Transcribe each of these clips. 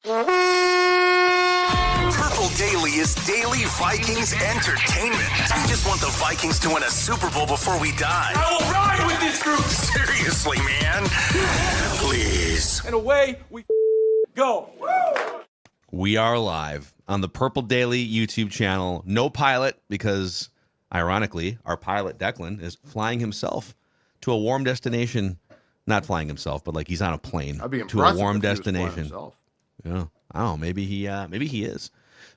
Purple Daily is daily Vikings entertainment. We just want the Vikings to win a Super Bowl before we die. I will ride with this group. Seriously, man. Please. And away we go. We are live on the Purple Daily YouTube channel. No pilot because, ironically, our pilot, Declan, is flying himself to a warm destination. Not flying himself, but like he's on a plane to a warm destination. Yeah, I don't know. Maybe he is.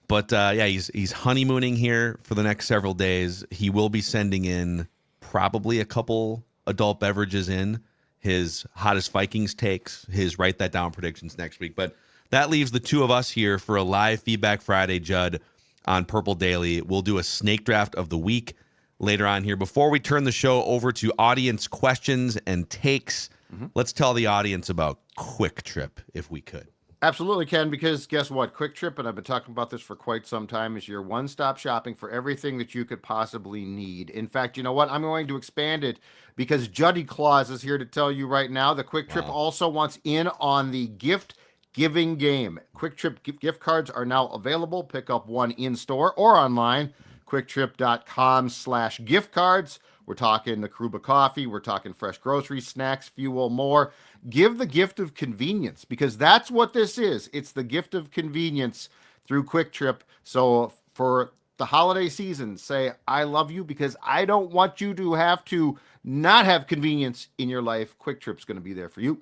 But yeah, he's honeymooning here for the next several days. He will be sending in probably a couple adult beverages in, his hottest Vikings takes, his write that down predictions next week. But that leaves the two of us here for a live Feedback Friday, Judd, on Purple Daily. We'll do a snake draft of the week later on here. Before we turn the show over to audience questions and takes, let's tell the audience about Kwik Trip, if we could. Absolutely, Ken, because guess what? Kwik Trip, and I've been talking about this for quite some time, is your one-stop shopping for everything that you could possibly need. In fact, you know what? I'm going to expand it because Juddy Claus is here to tell you right now the Kwik Trip also wants in on the gift-giving game. Kwik Trip gift cards are now available. Pick up one in-store or online, kwiktrip.com/gift cards. We're talking the Kruba coffee. We're talking fresh groceries, snacks, fuel, more. Give the gift of convenience because that's what this is. It's the gift of convenience through Kwik Trip. So for the holiday season, say, I love you because I don't want you to have to not have convenience in your life. Kwik Trip's going to be there for you.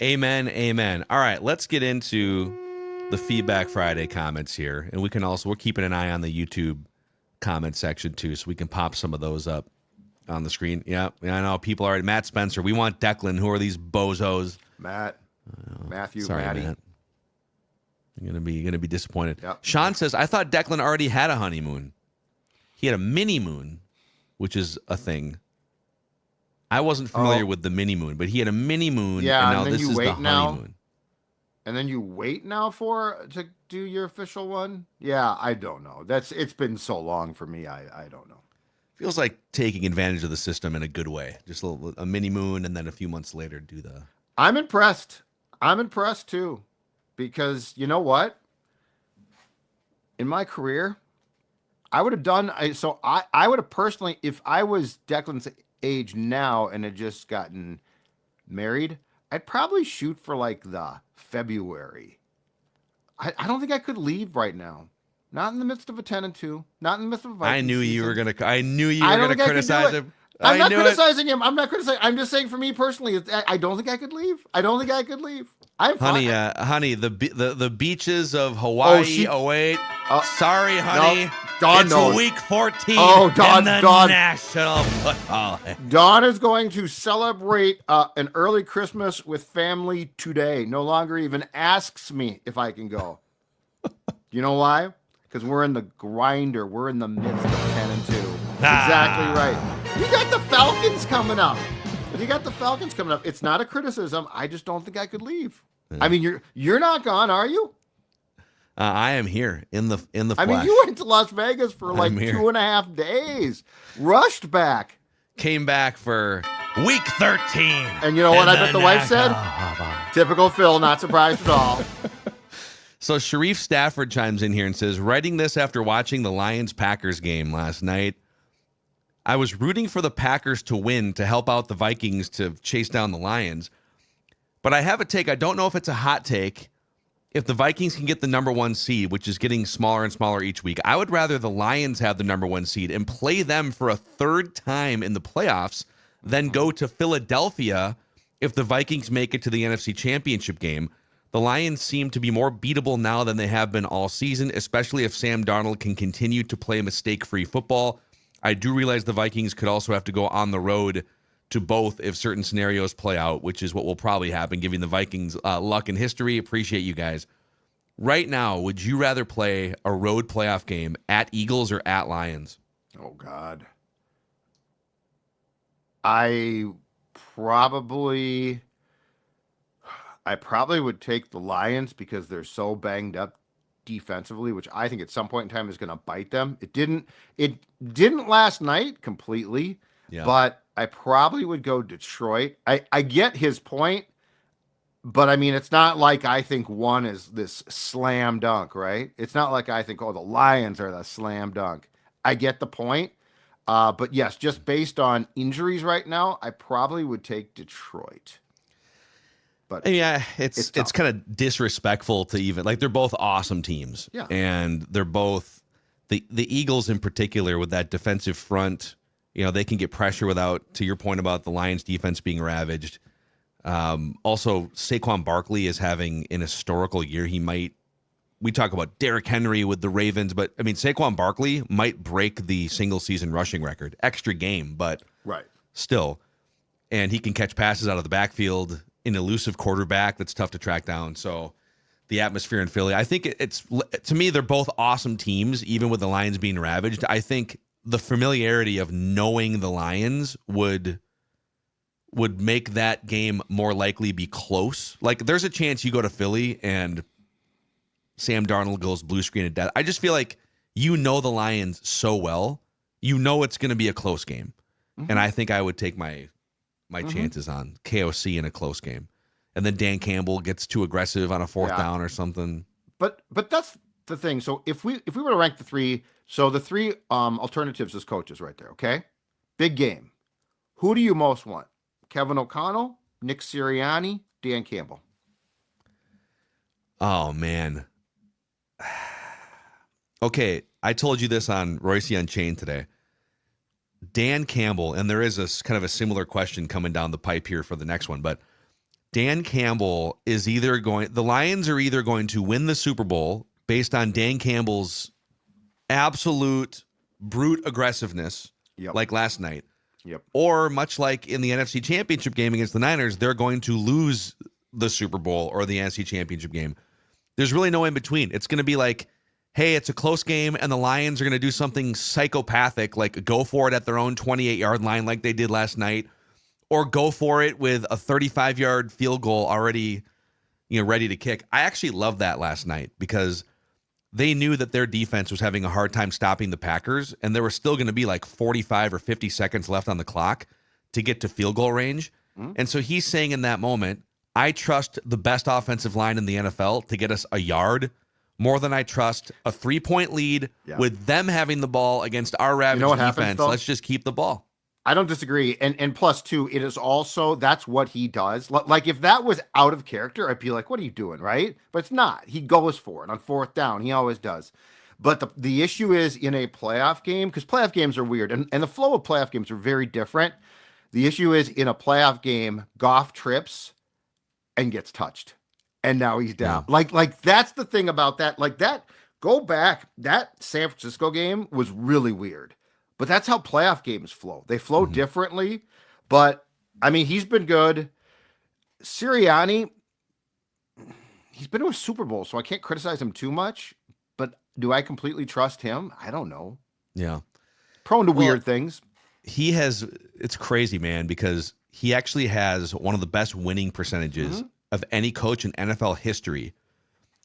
Amen. Amen. All right, let's get into the Feedback Friday comments here. And we're keeping an eye on the YouTube comment section too, so we can pop some of those up on the screen. Yeah, I know people are. Matt Spencer, we want Declan. Who are these bozos? Matthew, sorry, Matty. Matt. You're gonna be disappointed. Yep. Sean says, I thought Declan already had a honeymoon. He had a mini moon, which is a thing. I wasn't familiar with the mini moon, but he had a mini moon. Yeah, and now then this you is the wait now. honeymoon. And then you wait now to do your official one? Yeah, I don't know. It's been so long for me. I don't know. Feels like taking advantage of the system in a good way. Just a mini moon, and then a few months later do the. I'm impressed. I'm impressed too, because you know what? In my career, I would have done. I would have personally, if I was Declan's age now and had just gotten married, I'd probably shoot for like the February. I don't think I could leave right now. Not in the midst of a 10-2. Not in the midst of a Vikings I knew you season. were gonna criticize him. I'm not criticizing him. I'm not criticizing. I'm just saying for me personally, I don't think I could leave. I'm fine. Honey, the beaches of Hawaii await. Sorry, honey. No, Dawn it's knows. week 14 Dawn, in the Dawn. National Football League. Dawn is going to celebrate an early Christmas with family today. No longer even asks me if I can go. You know why? Because we're in the grinder. We're in the midst of 10-2. Exactly right. You got the Falcons coming up. It's not a criticism. I just don't think I could leave. I mean, you're not gone, are you? I am here in the flesh. I mean, you went to Las Vegas for like 2.5 days. Rushed back. Came back for week 13. And you know what I bet the wife said? Typical Phil, not surprised at all. So Sharif Stafford chimes in here and says, writing this after watching the Lions-Packers game last night, I was rooting for the Packers to win to help out the Vikings to chase down the Lions. But I have a take. I don't know if it's a hot take. If the Vikings can get the number 1 seed, which is getting smaller and smaller each week, I would rather the Lions have the number 1 seed and play them for a third time in the playoffs than go to Philadelphia if the Vikings make it to the NFC Championship game. The Lions seem to be more beatable now than they have been all season, especially if Sam Darnold can continue to play mistake-free football. I do realize the Vikings could also have to go on the road to both if certain scenarios play out, which is what will probably happen, giving the Vikings luck and history. Appreciate you guys. Right now, would you rather play a road playoff game at Eagles or at Lions? Oh, God. I probably would take the Lions because they're so banged up defensively, which I think at some point in time is going to bite them. It didn't last night completely, but I probably would go Detroit. I get his point. But I mean, it's not like I think one is this slam dunk, right? It's not like I think, oh, the Lions are the slam dunk. I get the point. But yes, just based on injuries right now, I probably would take Detroit. But Yeah, it's tough. kind of disrespectful to even like they're both awesome teams. Yeah. And they're both the Eagles in particular with that defensive front, they can get pressure without, to your point about the Lions defense being ravaged. Also, Saquon Barkley is having an historical year. We talk about Derrick Henry with the Ravens, but I mean, Saquon Barkley might break the single season rushing record. Extra game, but Right. still. And he can catch passes out of the backfield, an elusive quarterback that's tough to track down. So the atmosphere in Philly, I think it's, to me, they're both awesome teams, even with the Lions being ravaged. I think the familiarity of knowing the Lions would make that game more likely be close. Like, there's a chance you go to Philly and Sam Darnold goes blue screen of death. I just feel like the Lions so well, it's going to be a close game. Mm-hmm. And I think I would take my chances on KOC in a close game. And then Dan Campbell gets too aggressive on a fourth down or something. But that's the thing. So if we were to rank the three, so the three alternatives as coaches right there, okay? Big game. Who do you most want? Kevin O'Connell, Nick Sirianni, Dan Campbell? Oh, man. Okay, I told you this on Royce Unchained today. Dan Campbell, and there is a kind of a similar question coming down the pipe here for the next one, but Dan Campbell is the Lions are either going to win the Super Bowl based on Dan Campbell's absolute brute aggressiveness, like last night. Yep. Or much like in the NFC Championship game against the Niners, they're going to lose the Super Bowl or the NFC Championship game. There's really no in between. It's going to be like, hey, it's a close game, and the Lions are going to do something psychopathic, like go for it at their own 28-yard line like they did last night, or go for it with a 35-yard field goal already, ready to kick. I actually loved that last night because they knew that their defense was having a hard time stopping the Packers, and there were still going to be like 45 or 50 seconds left on the clock to get to field goal range. Mm-hmm. And so he's saying in that moment, I trust the best offensive line in the NFL to get us a yard more than I trust a 3-point lead with them having the ball against our ravaged defense. Let's just keep the ball. I don't disagree. And plus, too, it is also, that's what he does. Like, if that was out of character, I'd be like, what are you doing, right? But it's not. He goes for it on fourth down. He always does. But the issue is in a playoff game, because playoff games are weird, and the flow of playoff games are very different. The issue is in a playoff game, Goff trips and gets touched. And now he's down. Yeah. Like that's the thing about that. Like that, go back, that San Francisco game was really weird. But that's how playoff games flow. They flow differently. But, I mean, he's been good. Sirianni, he's been to a Super Bowl, so I can't criticize him too much. But do I completely trust him? I don't know. Yeah. Prone to weird things. It's crazy, man, because he actually has one of the best winning percentages of any coach in NFL history.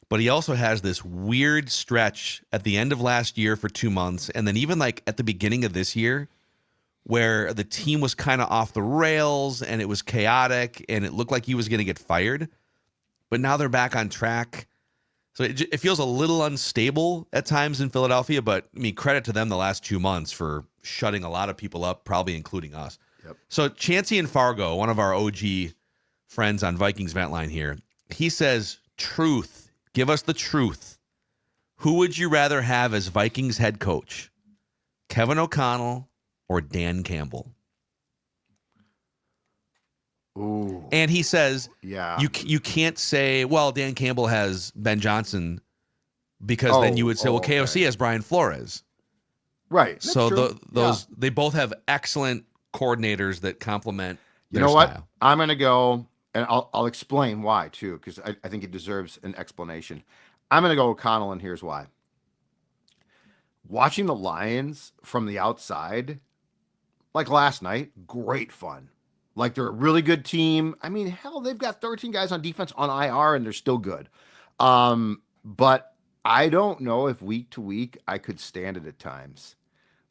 But he also has this weird stretch at the end of last year for 2 months, and then even like at the beginning of this year, where the team was kind of off the rails and it was chaotic and it looked like he was going to get fired. But now they're back on track. So it feels a little unstable at times in Philadelphia, but I mean, credit to them the last 2 months for shutting a lot of people up, probably including us. Yep. So Chancey and Fargo, one of our OG friends on Vikings Vent Line here, he says, truth. Give us the truth. Who would you rather have as Vikings head coach? Kevin O'Connell or Dan Campbell? Ooh. And he says, you can't say, well, Dan Campbell has Ben Johnson, because then you would say, KOC has Brian Flores. Right. So they both have excellent coordinators that complement their style. What? I'm going to go, and I'll explain why, too, because I think it deserves an explanation. I'm going to go O'Connell, and here's why. Watching the Lions from the outside, like last night, great fun. Like, they're a really good team. I mean, hell, they've got 13 guys on defense on IR, and they're still good. But I don't know if week to week I could stand it at times.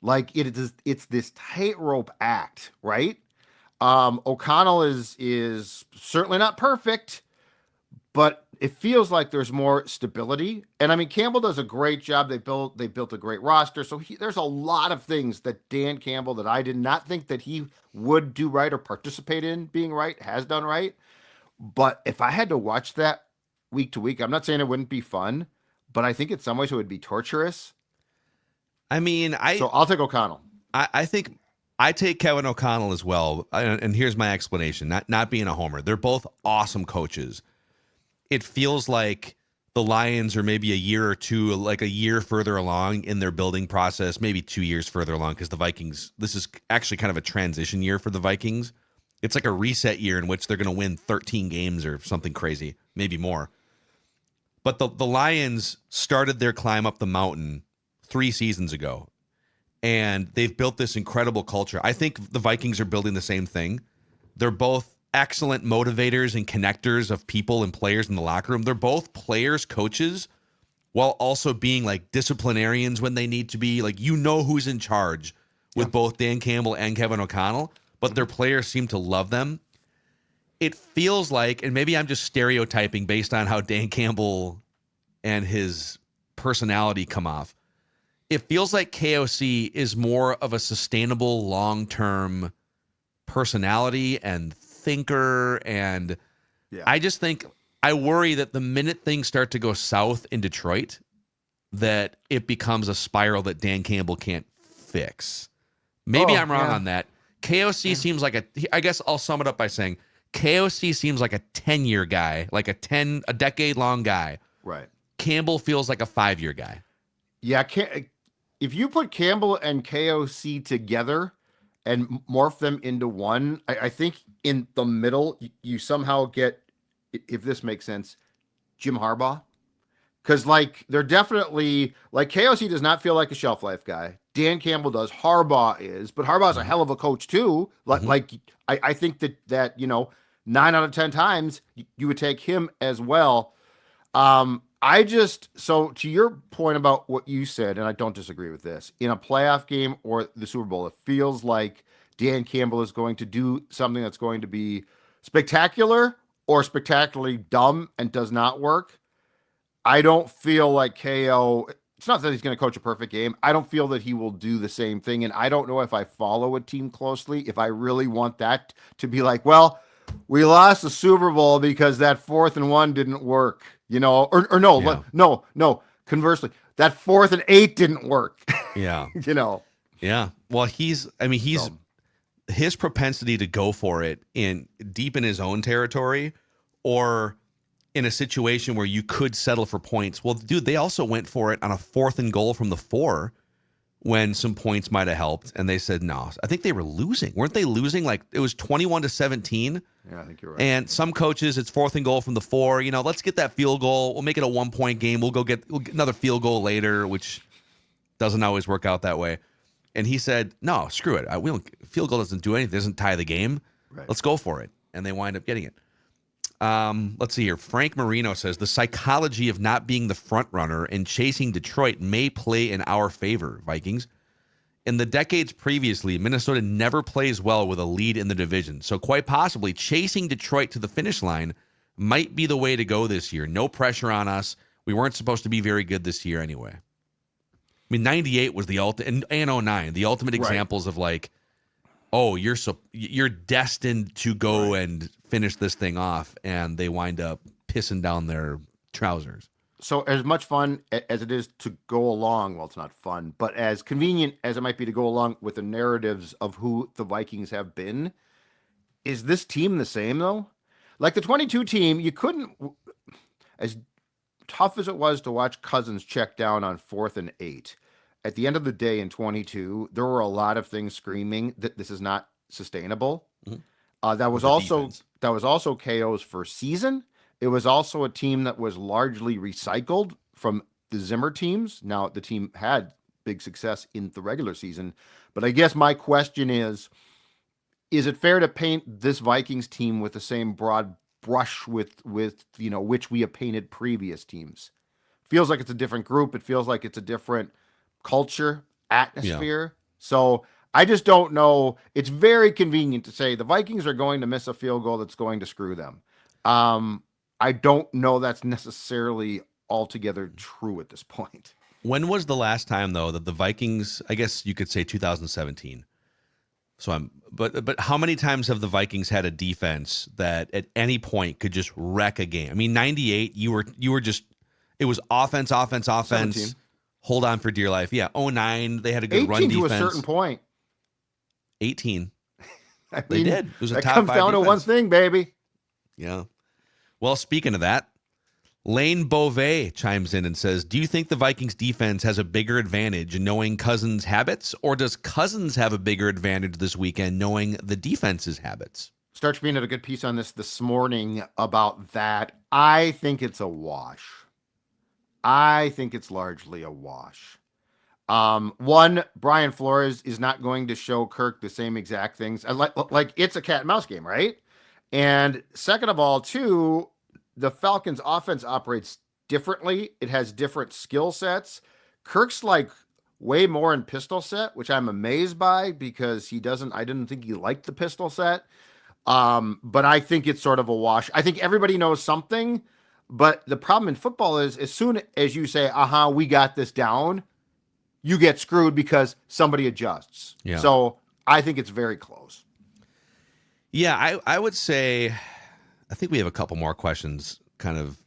Like, it's this tightrope act, right? O'Connell is certainly not perfect, but it feels like there's more stability. And I mean, Campbell does a great job. They built a great roster. So there's a lot of things that Dan Campbell that I did not think that he would do right or participate in being right has done right. But if I had to watch that week to week, I'm not saying it wouldn't be fun, but I think in some ways it would be torturous. I mean, so I'll take O'Connell. I think I take Kevin O'Connell as well. And here's my explanation, not being a homer. They're both awesome coaches. It feels like the Lions are maybe a year or two, like a year further along in their building process, maybe 2 years further along, because the Vikings, this is actually kind of a transition year for the Vikings. It's like a reset year in which they're going to win 13 games or something crazy, maybe more. But the Lions started their climb up the mountain 3 seasons ago, and they've built this incredible culture. I think the Vikings are building the same thing. They're both excellent motivators and connectors of people and players in the locker room. They're both players, coaches, while also being like disciplinarians when they need to be. Like, you know who's in charge with both Dan Campbell and Kevin O'Connell, but their players seem to love them. It feels like, and maybe I'm just stereotyping based on how Dan Campbell and his personality come off, it feels like KOC is more of a sustainable long-term personality and thinker, and I just think I worry that the minute things start to go south in Detroit, that it becomes a spiral that Dan Campbell can't fix. Maybe I'm wrong on that. KOC seems like I guess I'll sum it up by saying KOC seems like a 10-year guy, like a decade-long guy. Right. Campbell feels like a 5-year guy. Yeah, if you put Campbell and KOC together and morph them into one, I think in the middle, you somehow get, if this makes sense, Jim Harbaugh. Because, like, they're definitely, like, KOC does not feel like a shelf life guy. Dan Campbell does. Harbaugh is. But Harbaugh's a hell of a coach, too. Like, I think that, 9 out of 10 times, you would take him as well. So to your point about what you said, and I don't disagree with this, in a playoff game or the Super Bowl, it feels like Dan Campbell is going to do something that's going to be spectacular or spectacularly dumb and does not work. I don't feel like KO, it's not that he's going to coach a perfect game. I don't feel that he will do the same thing. And I don't know if I follow a team closely, if I really want that to be like, well, we lost the Super Bowl because that 4th and 1 didn't work, no. Conversely, that 4th and 8 didn't work. Yeah. Yeah. Well, his propensity to go for it deep in his own territory, or in a situation where you could settle for points. Well, dude, they also went for it on a 4th and goal from the 4 when some points might have helped, and they said no. I think they were losing. Weren't they losing? Like, it was 21-17. Yeah, I think you're right. And some coaches, it's 4th and goal from the 4. Let's get that field goal. We'll make it a 1-point game. We'll get another field goal later, which doesn't always work out that way. And he said, no, screw it. Field goal doesn't do anything. It doesn't tie the game. Right. Let's go for it. And they wind up getting it. Let's see here. Frank Marino says the psychology of not being the front runner and chasing Detroit may play in our favor, Vikings. In the decades previously, Minnesota never plays well with a lead in the division. So quite possibly chasing Detroit to the finish line might be the way to go this year. No pressure on us. We weren't supposed to be very good this year anyway. I mean, 98 was the ultimate, and 09, the ultimate examples of like, oh, you're destined to go and finish this thing off, and they wind up pissing down their trousers. So as much fun as it is to go along, well, it's not fun, but as convenient as it might be to go along with the narratives of who the Vikings have been, is this team the same, though? Like the 22 team, you couldn't, as tough as it was to watch Cousins check down on 4th and 8, at the end of the day in 22, there were a lot of things screaming that this is not sustainable. Mm-hmm. That was also KO's first season. It was also a team that was largely recycled from the Zimmer teams. Now, the team had big success in the regular season, but I guess my question is it fair to paint this Vikings team with the same broad brush with which we have painted previous teams? Feels like it's a different group. It feels like it's a different culture, atmosphere. Yeah. So I just don't know. It's very convenient to say the Vikings are going to miss a field goal that's going to screw them. I don't know that's necessarily altogether true at this point. When was the last time though that the Vikings, I guess you could say 2017. But how many times have the Vikings had a defense that at any point could just wreck a game? I mean, 98, you were just, it was offense, 17. hold on for dear life. Yeah, 09, they had a good run 18 defense. to a certain point. 18. I mean, They did. It was a that top comes 5 down defense. to one thing, baby. Yeah. Well, speaking of that, Lane Beauvais chimes in and says, do you think the Vikings defense has a bigger advantage in knowing Cousins' habits, or does Cousins have a bigger advantage this weekend knowing the defense's habits? Starch Bean had a good piece on this morning about that. I think it's a wash. I think it's largely a wash. One, Brian Flores is not going to show Kirk the same exact things. Like it's a cat and mouse game, right? And second of all, two, the Falcons offense operates differently. It has different skill sets. Kirk's like way more in pistol set, which I'm amazed by because I didn't think he liked the pistol set. But I think it's sort of a wash. I think everybody knows something, but the problem in football is as soon as you say, we got this down, you get screwed because somebody adjusts. Yeah. So I think it's very close. Yeah, I would say, I think we have a couple more questions kind of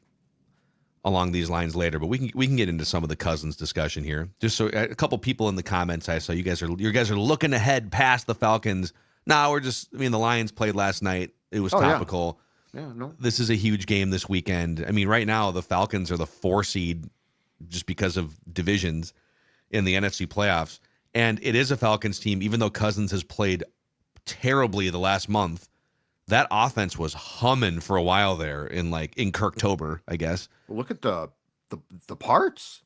along these lines later, but we can get into some of the Cousins discussion here. Just so a couple people in the comments I saw, you guys are looking ahead past the Falcons. No, the Lions played last night. It was topical. Yeah, no. This is a huge game this weekend. I mean, right now the Falcons are the 4 seed just because of divisions in the NFC playoffs. And it is a Falcons team, even though Cousins has played terribly the last month. That offense was humming for a while there in Kirktober, I guess. Look at the parts.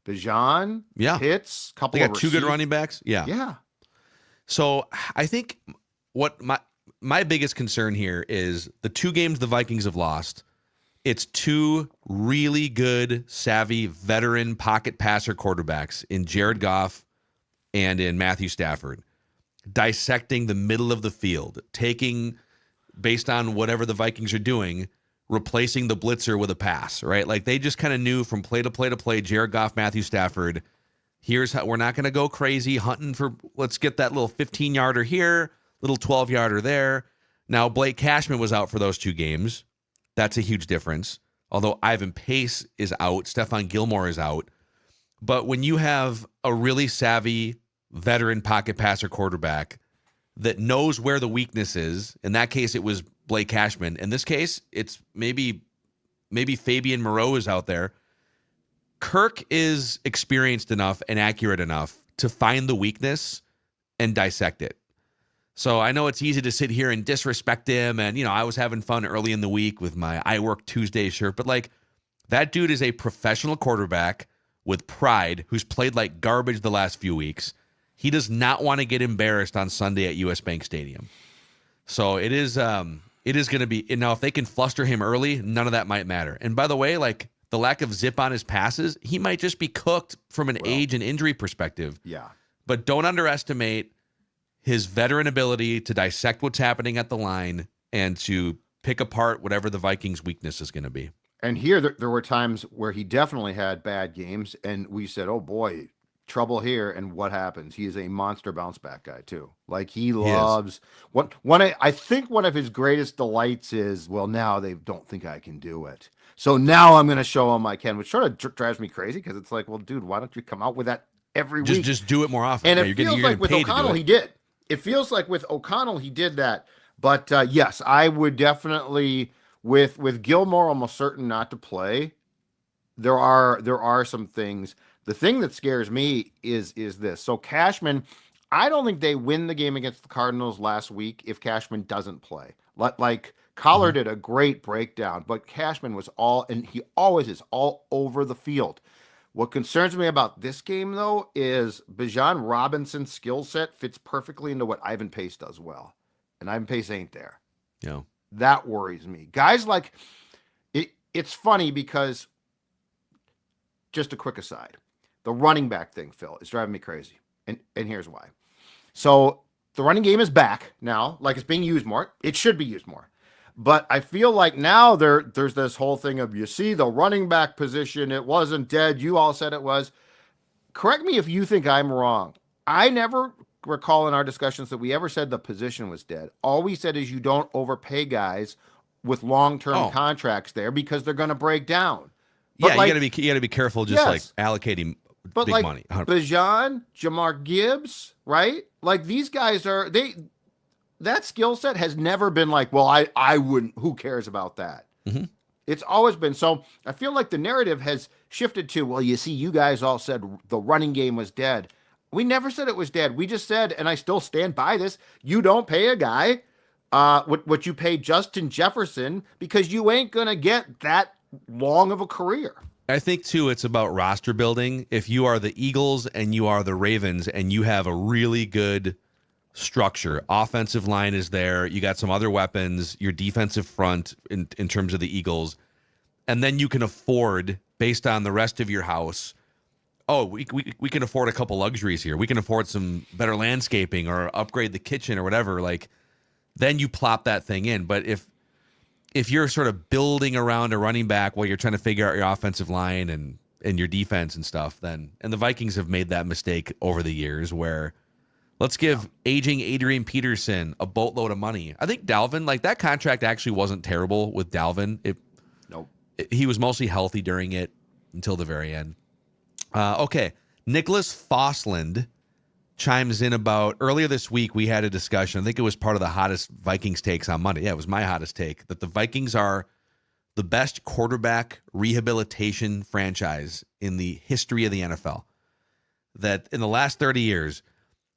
Bijan, Pitts, couple they of got 2 good running backs. Yeah. Yeah. So I think what my biggest concern here is the 2 games the Vikings have lost. It's 2 really good, savvy, veteran pocket passer quarterbacks in Jared Goff and in Matthew Stafford, dissecting the middle of the field, taking, based on whatever the Vikings are doing, replacing the blitzer with a pass, right? Like they just kind of knew from play to play to play, Jared Goff, Matthew Stafford, here's how we're not going to go crazy hunting for, let's get that little 15-yarder here, little 12-yarder there. Now, Blake Cashman was out for those 2 games. That's a huge difference. Although Ivan Pace is out, Stephon Gilmore is out. But when you have a really savvy veteran pocket passer quarterback that knows where the weakness is, in that case it was Blake Cashman. In this case, it's maybe Fabian Moreau is out there. Kirk is experienced enough and accurate enough to find the weakness and dissect it. So I know it's easy to sit here and disrespect him. And, I was having fun early in the week with my I Work Tuesday shirt. But, that dude is a professional quarterback with pride who's played like garbage the last few weeks. He does not want to get embarrassed on Sunday at US Bank Stadium. So it is going to be – now, if they can fluster him early, none of that might matter. And by the way, the lack of zip on his passes, he might just be cooked from an age and injury perspective. Yeah. But don't underestimate his veteran ability to dissect what's happening at the line and to pick apart whatever the Vikings' weakness is going to be. And here, there were times where he definitely had bad games, and we said, oh, boy, trouble here. And what happens? He is a monster bounce back guy, too. He loves I think one of his greatest delights is, well, now they don't think I can do it. So now I'm going to show them I can, which sort of drives me crazy because it's like, well, dude, why don't you come out with that every week? Just do it more often. And right? it feels like with O'Connell, he did. It feels like with O'Connell, he did that. But yes, I would definitely, with Gilmore almost certain not to play, there are some things. The thing that scares me is this. So Cashman, I don't think they win the game against the Cardinals last week if Cashman doesn't play. Collar did a great breakdown, but Cashman was and he always is all over the field. What concerns me about this game, though, is Bijan Robinson's skill set fits perfectly into what Ivan Pace does well. And Ivan Pace ain't there. Yeah. That worries me. Guys like it. It's funny because, just a quick aside, the running back thing, Phil, is driving me crazy. And here's why. So the running game is back now. It's being used more. It should be used more. But I feel like now there's this whole thing of, you see, the running back position, it wasn't dead. You all said it was. Correct me if you think I'm wrong. I never recall in our discussions that we ever said the position was dead. All we said is you don't overpay guys with long-term contracts there because they're going to break down. But you gotta be careful just like allocating big like money. Bijan, Jamar Gibbs, right? Like these guys that skill set has never been like, well, I wouldn't, who cares about that? Mm-hmm. It's always been. So I feel like the narrative has shifted to, well, you see, you guys all said the running game was dead. We never said it was dead. We just said, and I still stand by this, you don't pay a guy what you pay Justin Jefferson because you ain't going to get that long of a career. I think, too, it's about roster building. If you are the Eagles and you are the Ravens and you have a really good structure, offensive line is there, you got some other weapons, your defensive front in terms of the Eagles, and then you can afford, based on the rest of your house, we can afford a couple luxuries here. We can afford some better landscaping or upgrade the kitchen or whatever. Like, then you plop that thing in. But if you're sort of building around a running back while you're trying to figure out your offensive line and your defense and stuff, and the Vikings have made that mistake over the years where let's give aging Adrian Peterson a boatload of money. I think Dalvin, like that contract actually wasn't terrible with Dalvin. He was mostly healthy during it until the very end. Okay. Nicholas Fosland chimes in about earlier this week. We had a discussion. I think it was part of the hottest Vikings takes on Monday. Yeah, it was my hottest take that the Vikings are the best quarterback rehabilitation franchise in the history of the NFL. That in the last 30 years,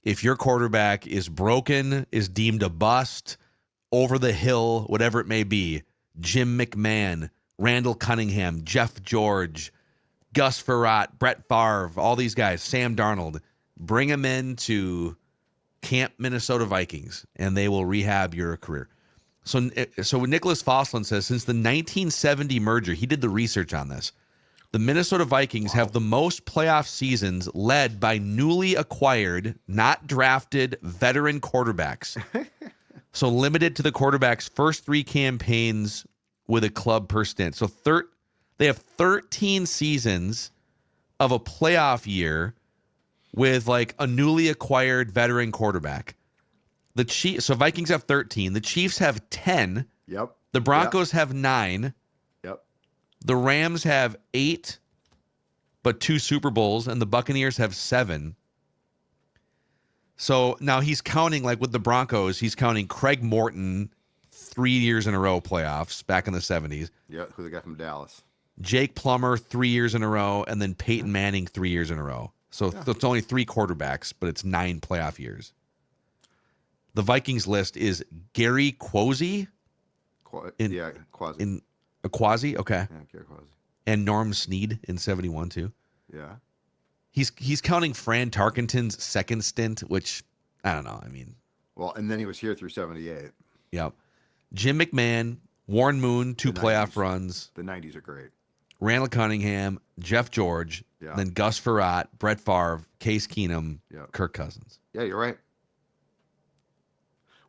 if your quarterback is broken, is deemed a bust, over the hill, whatever it may be, Jim McMahon, Randall Cunningham, Jeff George, Gus Frerotte, Brett Favre, all these guys, Sam Darnold, bring them into Camp Minnesota Vikings, and they will rehab your career. So Nicholas Fosland says, since the 1970 merger, he did the research on this, the Minnesota Vikings have the most playoff seasons led by newly acquired, not drafted, veteran quarterbacks. So limited to the quarterback's first 3 campaigns with a club per stint. So they have 13 seasons of a playoff year with like a newly acquired veteran quarterback. So Vikings have 13. The Chiefs have 10. Yep. The Broncos have 9. Yep. The Rams have 8, but 2 Super Bowls, and the Buccaneers have 7. So now he's counting, like with the Broncos, he's counting Craig Morton 3 years in a row playoffs back in the 70s. Yeah, who they got from Dallas. Jake Plummer 3 years in a row, and then Peyton Manning 3 years in a row. So it's only 3 quarterbacks, but it's 9 playoff years. The Vikings list is Gary Quasi. Quasi. Quasi, okay. Yeah, Gary Quasi. And Norm Snead in 71 too. Yeah. He's counting Fran Tarkenton's second stint, which I don't know. I mean, well, and then he was here through 78. Yep. Jim McMahon, Warren Moon, 2 playoff runs. The 90s are great. Randall Cunningham, Jeff George, then Gus Frerotte, Brett Favre, Case Keenum, Kirk Cousins. Yeah, you're right.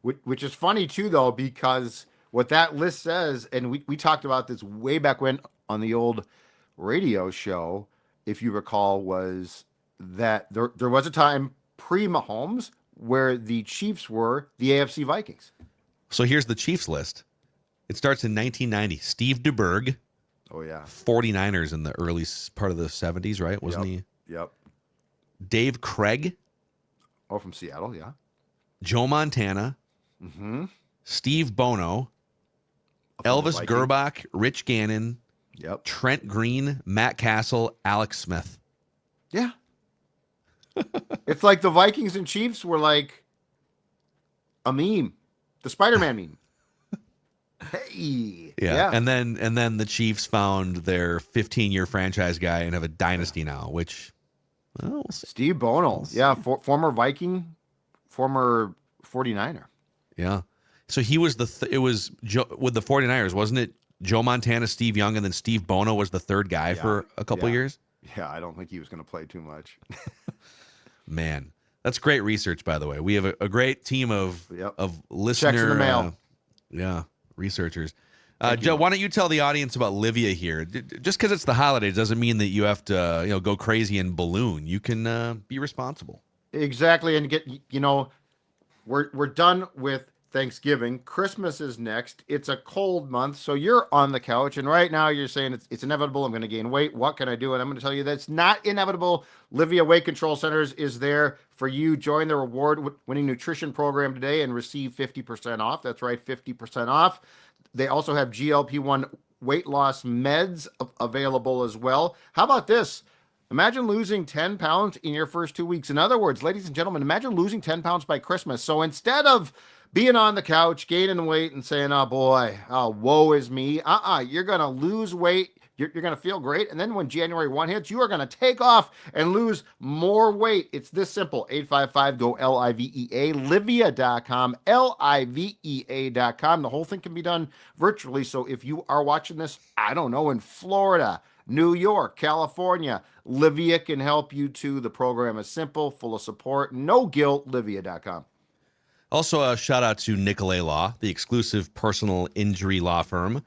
Which is funny too, though, because what that list says, and we talked about this way back when on the old radio show, if you recall, was that there was a time pre-Mahomes where the Chiefs were the AFC Vikings. So here's the Chiefs list. It starts in 1990. Steve DeBerg. Oh, yeah. 49ers in the early part of the 70s, right? Wasn't he? Yep. Dave Craig. Oh, from Seattle, yeah. Joe Montana. Mm-hmm. Steve Bono. Elvis Gerbach, Rich Gannon. Yep. Trent Green, Matt Castle, Alex Smith. Yeah. It's like the Vikings and Chiefs were like a meme. The Spider-Man meme. Hey. Yeah. And then the Chiefs found their 15-year franchise guy and have a dynasty now, which we'll see. Steve Bono. Yeah, former Viking, former 49er. Yeah. So he was it was with the 49ers, wasn't it? Joe Montana, Steve Young, and then Steve Bono was the third guy for a couple years? Yeah, I don't think he was going to play too much. Man, that's great research, by the way. We have a great team of listener checks in the mail. researchers. Thank Joe, you. why don't you tell the audience about Livia here? Just because it's the holidays doesn't mean that you have to, go crazy and balloon. You can be responsible. Exactly, and we're done with Thanksgiving. Christmas is next. It's a cold month, so you're on the couch, and right now you're saying it's inevitable. I'm going to gain weight. What can I do? And I'm going to tell you that's not inevitable. Livia Weight Control Centers is there for you. Join the reward-winning nutrition program today and receive 50% off. That's right, 50% off. They also have GLP-1 weight loss meds available as well. How about this? Imagine losing 10 pounds in your first 2 weeks. In other words, ladies and gentlemen, imagine losing 10 pounds by Christmas. So instead of being on the couch, gaining weight, and saying, oh boy, woe is me, you're going to lose weight. You're going to feel great. And then when January 1 hits, you are going to take off and lose more weight. It's this simple. 855-GO-LIVEA, Livia.com, LIVEA.com. The whole thing can be done virtually. So if you are watching this, I don't know, in Florida, New York, California, Livia can help you too. The program is simple, full of support, no guilt, Livia.com. Also, a shout out to Nicolay Law, the exclusive personal injury law firm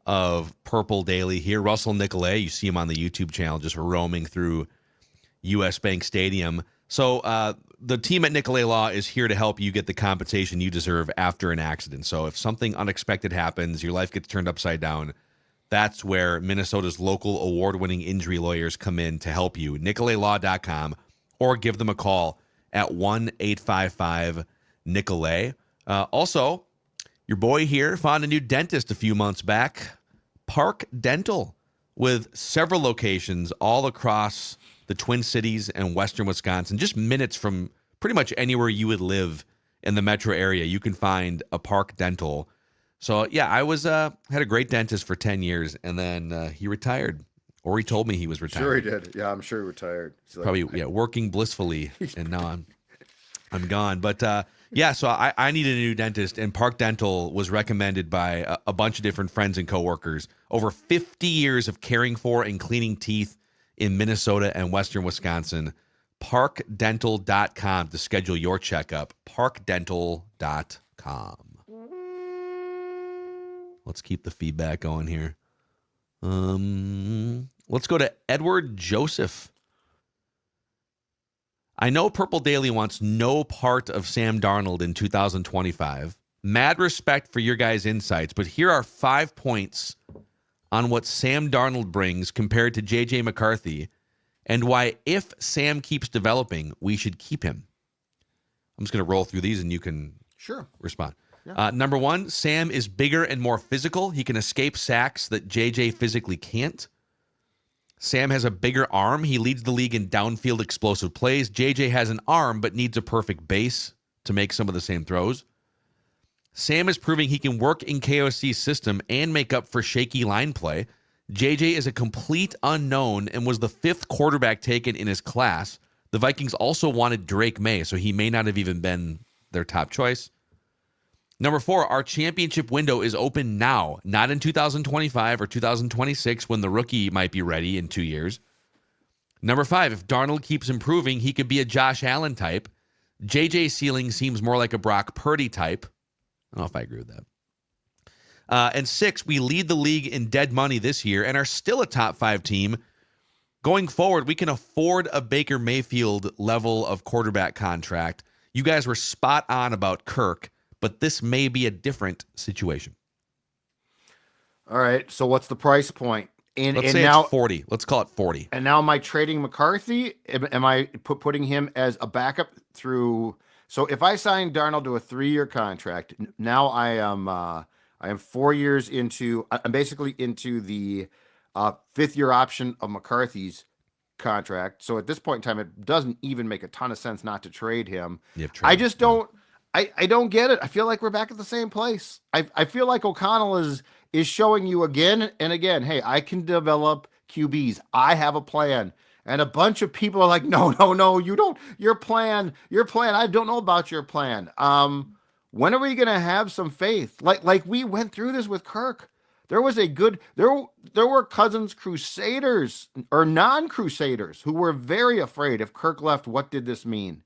of Purple Daily here. Russell Nicolay, you see him on the YouTube channel just roaming through US Bank Stadium. So the team at Nicolay Law is here to help you get the compensation you deserve after an accident. So if something unexpected happens, your life gets turned upside down, that's where Minnesota's local award-winning injury lawyers come in to help you. NicolayLaw.com, or give them a call at 1-855-NICOLAY. Also, your boy here found a new dentist a few months back, Park Dental, with several locations all across the Twin Cities and Western Wisconsin, just minutes from pretty much anywhere you would live in the metro area. You can find a Park Dental. So, yeah, I had a great dentist for 10 years, and then he retired. Or he told me he was retired. Sure he did. Yeah, I'm sure he retired. He's like, probably, working blissfully, and now I'm gone. But, so I needed a new dentist, and Park Dental was recommended by a bunch of different friends and coworkers. Over 50 years of caring for and cleaning teeth in Minnesota and Western Wisconsin. ParkDental.com to schedule your checkup. ParkDental.com. Let's keep the feedback going here. Let's go to Edward Joseph. I know Purple Daily wants no part of Sam Darnold in 2025. Mad respect for your guys' insights, but here are 5 points on what Sam Darnold brings compared to J.J. McCarthy, and why, if Sam keeps developing, we should keep him. I'm just going to roll through these, and you can respond. Yeah. Number 1, Sam is bigger and more physical. He can escape sacks that JJ physically can't. Sam has a bigger arm. He leads the league in downfield explosive plays. JJ has an arm but needs a perfect base to make some of the same throws. Sam is proving he can work in KOC's system and make up for shaky line play. JJ is a complete unknown and was the 5th quarterback taken in his class. The Vikings also wanted Drake May, so he may not have even been their top choice. Number 4, our championship window is open now, not in 2025 or 2026 when the rookie might be ready in 2 years. Number 5, if Darnold keeps improving, he could be a Josh Allen type. JJ's ceiling seems more like a Brock Purdy type. I don't know if I agree with that. And 6, we lead the league in dead money this year and are still a top 5 team. Going forward, we can afford a Baker Mayfield level of quarterback contract. You guys were spot on about Kirk, but this may be a different situation. All right. So what's the price point? Let's say now, it's 40. Let's call it 40. And now am I trading McCarthy? Am I putting him as a backup through? So if I sign Darnold to a 3-year contract, now I am 4 years into. I'm basically into the 5th-year option of McCarthy's contract. So at this point in time, it doesn't even make a ton of sense not to trade him. I just don't. I don't get it. I feel like we're back at the same place. I feel like O'Connell is showing you again and again, hey, I can develop QBs. I have a plan. And a bunch of people are like, no, you don't. Your plan. I don't know about your plan. When are we going to have some faith? Like we went through this with Kirk. There was there were Cousins Crusaders or non-Crusaders who were very afraid if Kirk left, what did this mean?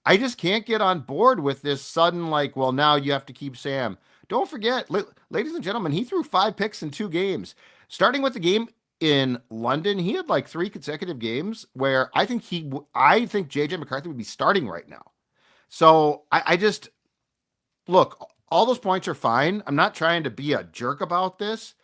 I just can't get on board with this sudden, like, well, now you have to keep Sam. don't forget, ladies and gentlemen, he threw 5 picks in 2 games. Starting with the game in London, he had like 3 consecutive games where I think JJ McCarthy would be starting right now. So I just look, all those points are fine. I'm not trying to be a jerk about this,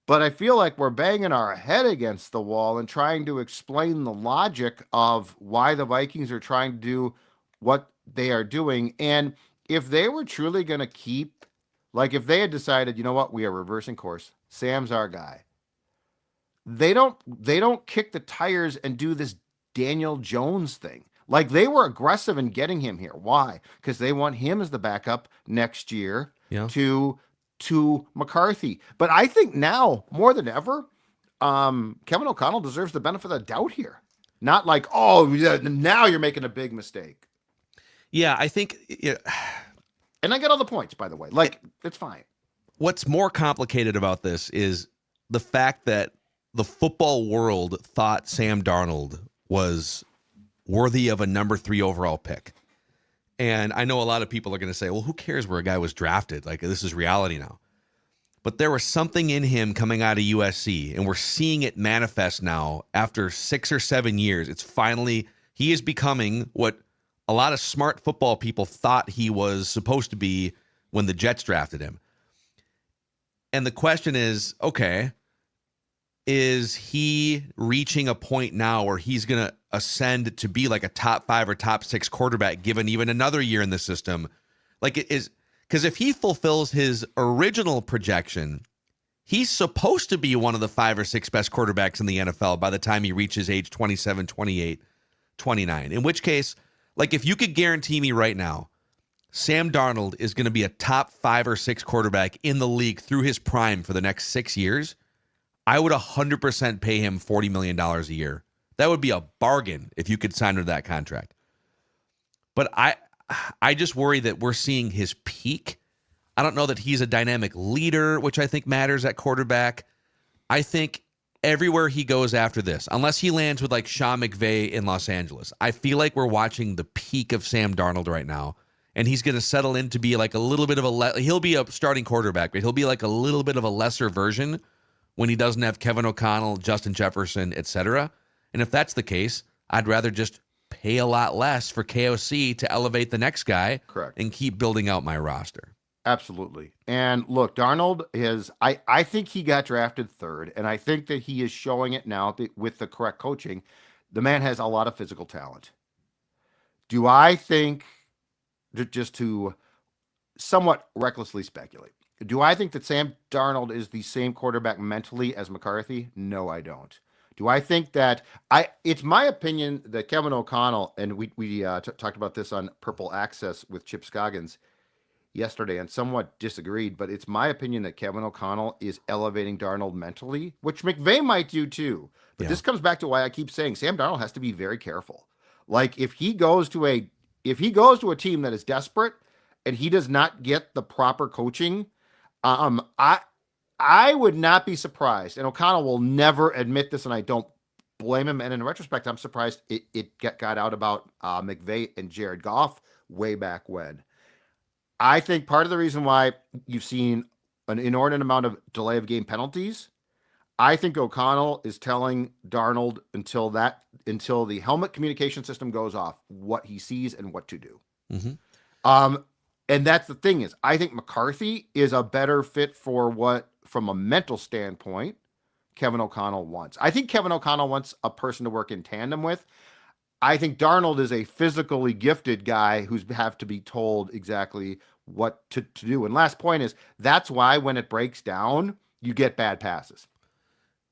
but I feel like we're banging our head against the wall and trying to explain the logic of why the Vikings are trying to do what they are doing. And if they were truly going to keep, like if they had decided, you know what, we are reversing course, Sam's our guy. They don't kick the tires and do this Daniel Jones thing. Like they were aggressive in getting him here. Why? Because they want him as the backup next year to McCarthy. But I think now more than ever, Kevin O'Connell deserves the benefit of the doubt here. Not like, oh, now you're making a big mistake. Yeah, I think. And I get all the points, by the way. Like, it's fine. What's more complicated about this is the fact that the football world thought Sam Darnold was worthy of a number 3 overall pick. And I know a lot of people are going to say, well, who cares where a guy was drafted? Like, this is reality now. But there was something in him coming out of USC, and we're seeing it manifest now after 6 or 7 years. It's finally, he is becoming what a lot of smart football people thought he was supposed to be when the Jets drafted him. And the question is, okay, is he reaching a point now where he's going to ascend to be like a top 5 or top 6 quarterback given even another year in the system? Like it is, because if he fulfills his original projection, he's supposed to be one of the 5 or 6 best quarterbacks in the NFL by the time he reaches age 27, 28, 29. In which case, like if you could guarantee me right now, Sam Darnold is going to be a top 5 or 6 quarterback in the league through his prime for the next 6 years, I would 100% pay him $40 million a year. That would be a bargain if you could sign into that contract. But I just worry that we're seeing his peak. I don't know that he's a dynamic leader, which I think matters at quarterback. I think everywhere he goes after this, unless he lands with like Sean McVay in Los Angeles, I feel like we're watching the peak of Sam Darnold right now. And he's going to settle in to be like a little bit of he'll be a starting quarterback, but he'll be like a little bit of a lesser version when he doesn't have Kevin O'Connell, Justin Jefferson, etc. And if that's the case, I'd rather just pay a lot less for KOC to elevate the next guy. Correct. And keep building out my roster. Absolutely. And look, Darnold is, I think he got drafted 3rd, and I think that he is showing it now with the correct coaching. The man has a lot of physical talent. Do I think, just to somewhat recklessly speculate, do I think that Sam Darnold is the same quarterback mentally as McCarthy? No, I don't. Do I think that it's my opinion that Kevin O'Connell, and we talked about this on Purple Access with Chip Scoggins yesterday and somewhat disagreed, but it's my opinion that Kevin O'Connell is elevating Darnold mentally, which McVay might do too. But This comes back to why I keep saying Sam Darnold has to be very careful. Like if he goes to a team that is desperate and he does not get the proper coaching, I would not be surprised, and O'Connell will never admit this, and I don't blame him. And in retrospect, I'm surprised it got out about McVay and Jared Goff way back when. I think part of the reason why you've seen an inordinate amount of delay of game penalties, I think O'Connell is telling Darnold until the helmet communication system goes off what he sees and what to do. Mm-hmm. And that's the thing is, I think McCarthy is a better fit for what, from a mental standpoint, Kevin O'Connell wants. I think Kevin O'Connell wants a person to work in tandem with. I think Darnold is a physically gifted guy who's have to be told exactly what to do. And last point is, that's why when it breaks down, you get bad passes.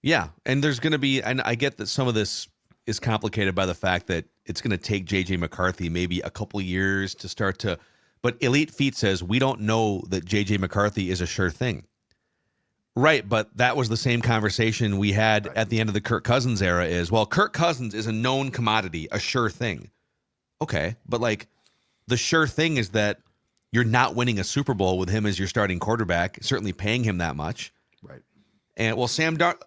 Yeah, and there's going to be, and I get that some of this is complicated by the fact that it's going to take J.J. McCarthy maybe a couple years to start to, but Elite Feet says we don't know that J.J. McCarthy is a sure thing. Right, but that was the same conversation we had at the end of the Kirk Cousins era is, well, Kirk Cousins is a known commodity, a sure thing. Okay, but like the sure thing is that you're not winning a Super Bowl with him as your starting quarterback, certainly paying him that much. Right. And well,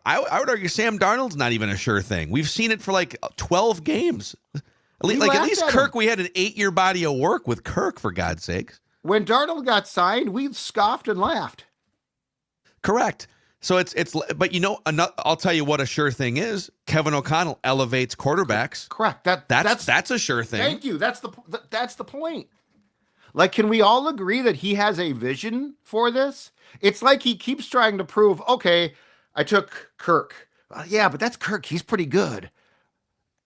I would argue Sam Darnold's not even a sure thing. We've seen it for like 12 games. At least Kirk, we had an 8-year body of work with Kirk, for God's sakes. when Darnold got signed, we scoffed and laughed. Correct. So but I'll tell you what a sure thing is. Kevin O'Connell elevates quarterbacks. Correct. That's a sure thing. Thank you. That's the point. Like, can we all agree that he has a vision for this? It's like he keeps trying to prove, okay, I took Kirk. Yeah, but that's Kirk. He's pretty good.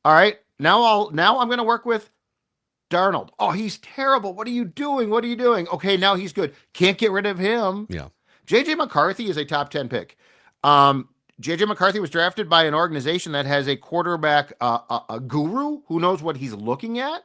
All right. Now I'm going to work with Darnold. Oh, he's terrible. What are you doing? Okay, now he's good. Can't get rid of him. Yeah. JJ McCarthy is a top 10 pick. JJ McCarthy was drafted by an organization that has a quarterback, a guru who knows what he's looking at.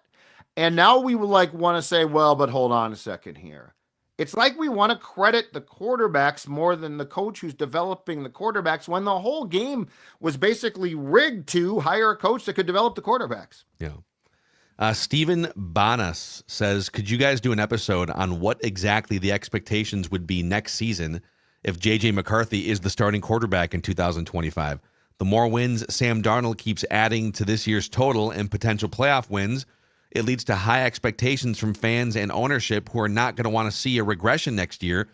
And now we would want to say, well, but hold on a second here. It's like we want to credit the quarterbacks more than the coach who's developing the quarterbacks when the whole game was basically rigged to hire a coach that could develop the quarterbacks. Yeah. Stephen Bonas says, could you guys do an episode on what exactly the expectations would be next season if J.J. McCarthy is the starting quarterback in 2025? The more wins Sam Darnold keeps adding to this year's total and potential playoff wins, it leads to high expectations from fans and ownership who are not going to want to see a regression next year.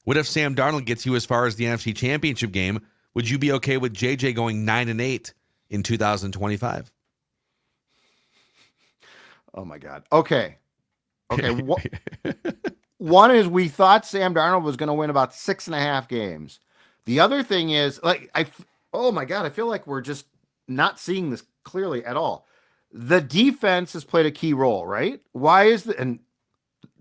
What if Sam Darnold gets you as far as the NFC Championship game? Would you be okay with JJ going 9-8 in 2025? Oh my God. Okay. One is we thought Sam Darnold was going to win about 6.5 games. The other thing is oh my God, I feel like we're just not seeing this clearly at all. The defense has played a key role, right? And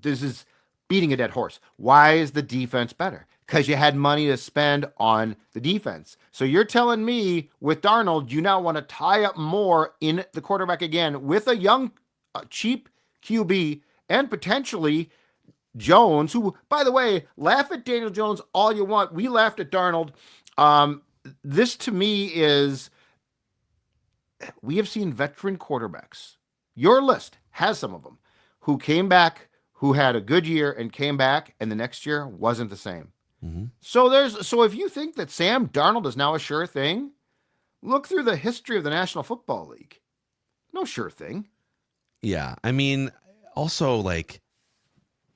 this is beating a dead horse. Why is the defense better? Because you had money to spend on the defense. So you're telling me with Darnold, you now want to tie up more in the quarterback again with a young, cheap QB and potentially Jones, who, by the way, laugh at Daniel Jones all you want. We laughed at Darnold. This to me is, we have seen veteran quarterbacks. Your list has some of them who came back, who had a good year and came back, and the next year wasn't the same. Mm-hmm. So if you think that Sam Darnold is now a sure thing, look through the history of the National Football League. No sure thing. Yeah. I mean, also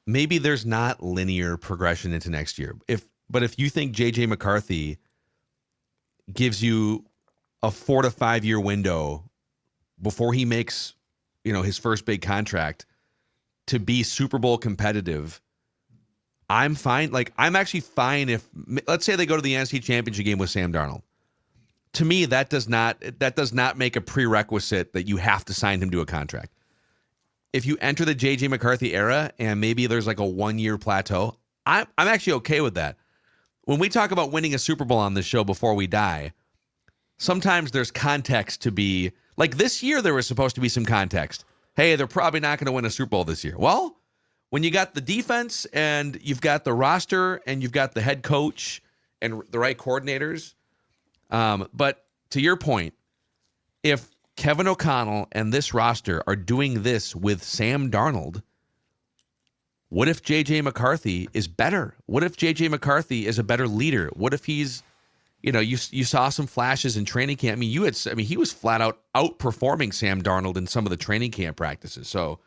maybe there's not linear progression into next year. But if you think J.J. McCarthy gives you a 4 to 5 year window before he makes, his first big contract to be Super Bowl competitive, I'm fine. I'm actually fine if, let's say they go to the NFC Championship game with Sam Darnold. To me, that does not make a prerequisite that you have to sign him to a contract. If you enter the J.J. McCarthy era and maybe there's a 1 year plateau, I'm actually okay with that. When we talk about winning a Super Bowl on this show before we die, sometimes there's context to be this year. There was supposed to be some context. Hey, they're probably not going to win a Super Bowl this year. Well, when you got the defense and you've got the roster and you've got the head coach and the right coordinators. But to your point, if Kevin O'Connell and this roster are doing this with Sam Darnold, what if J.J. McCarthy is better? What if J.J. McCarthy is a better leader? What if he's, you saw some flashes in training camp. He was flat out outperforming Sam Darnold in some of the training camp practices. So,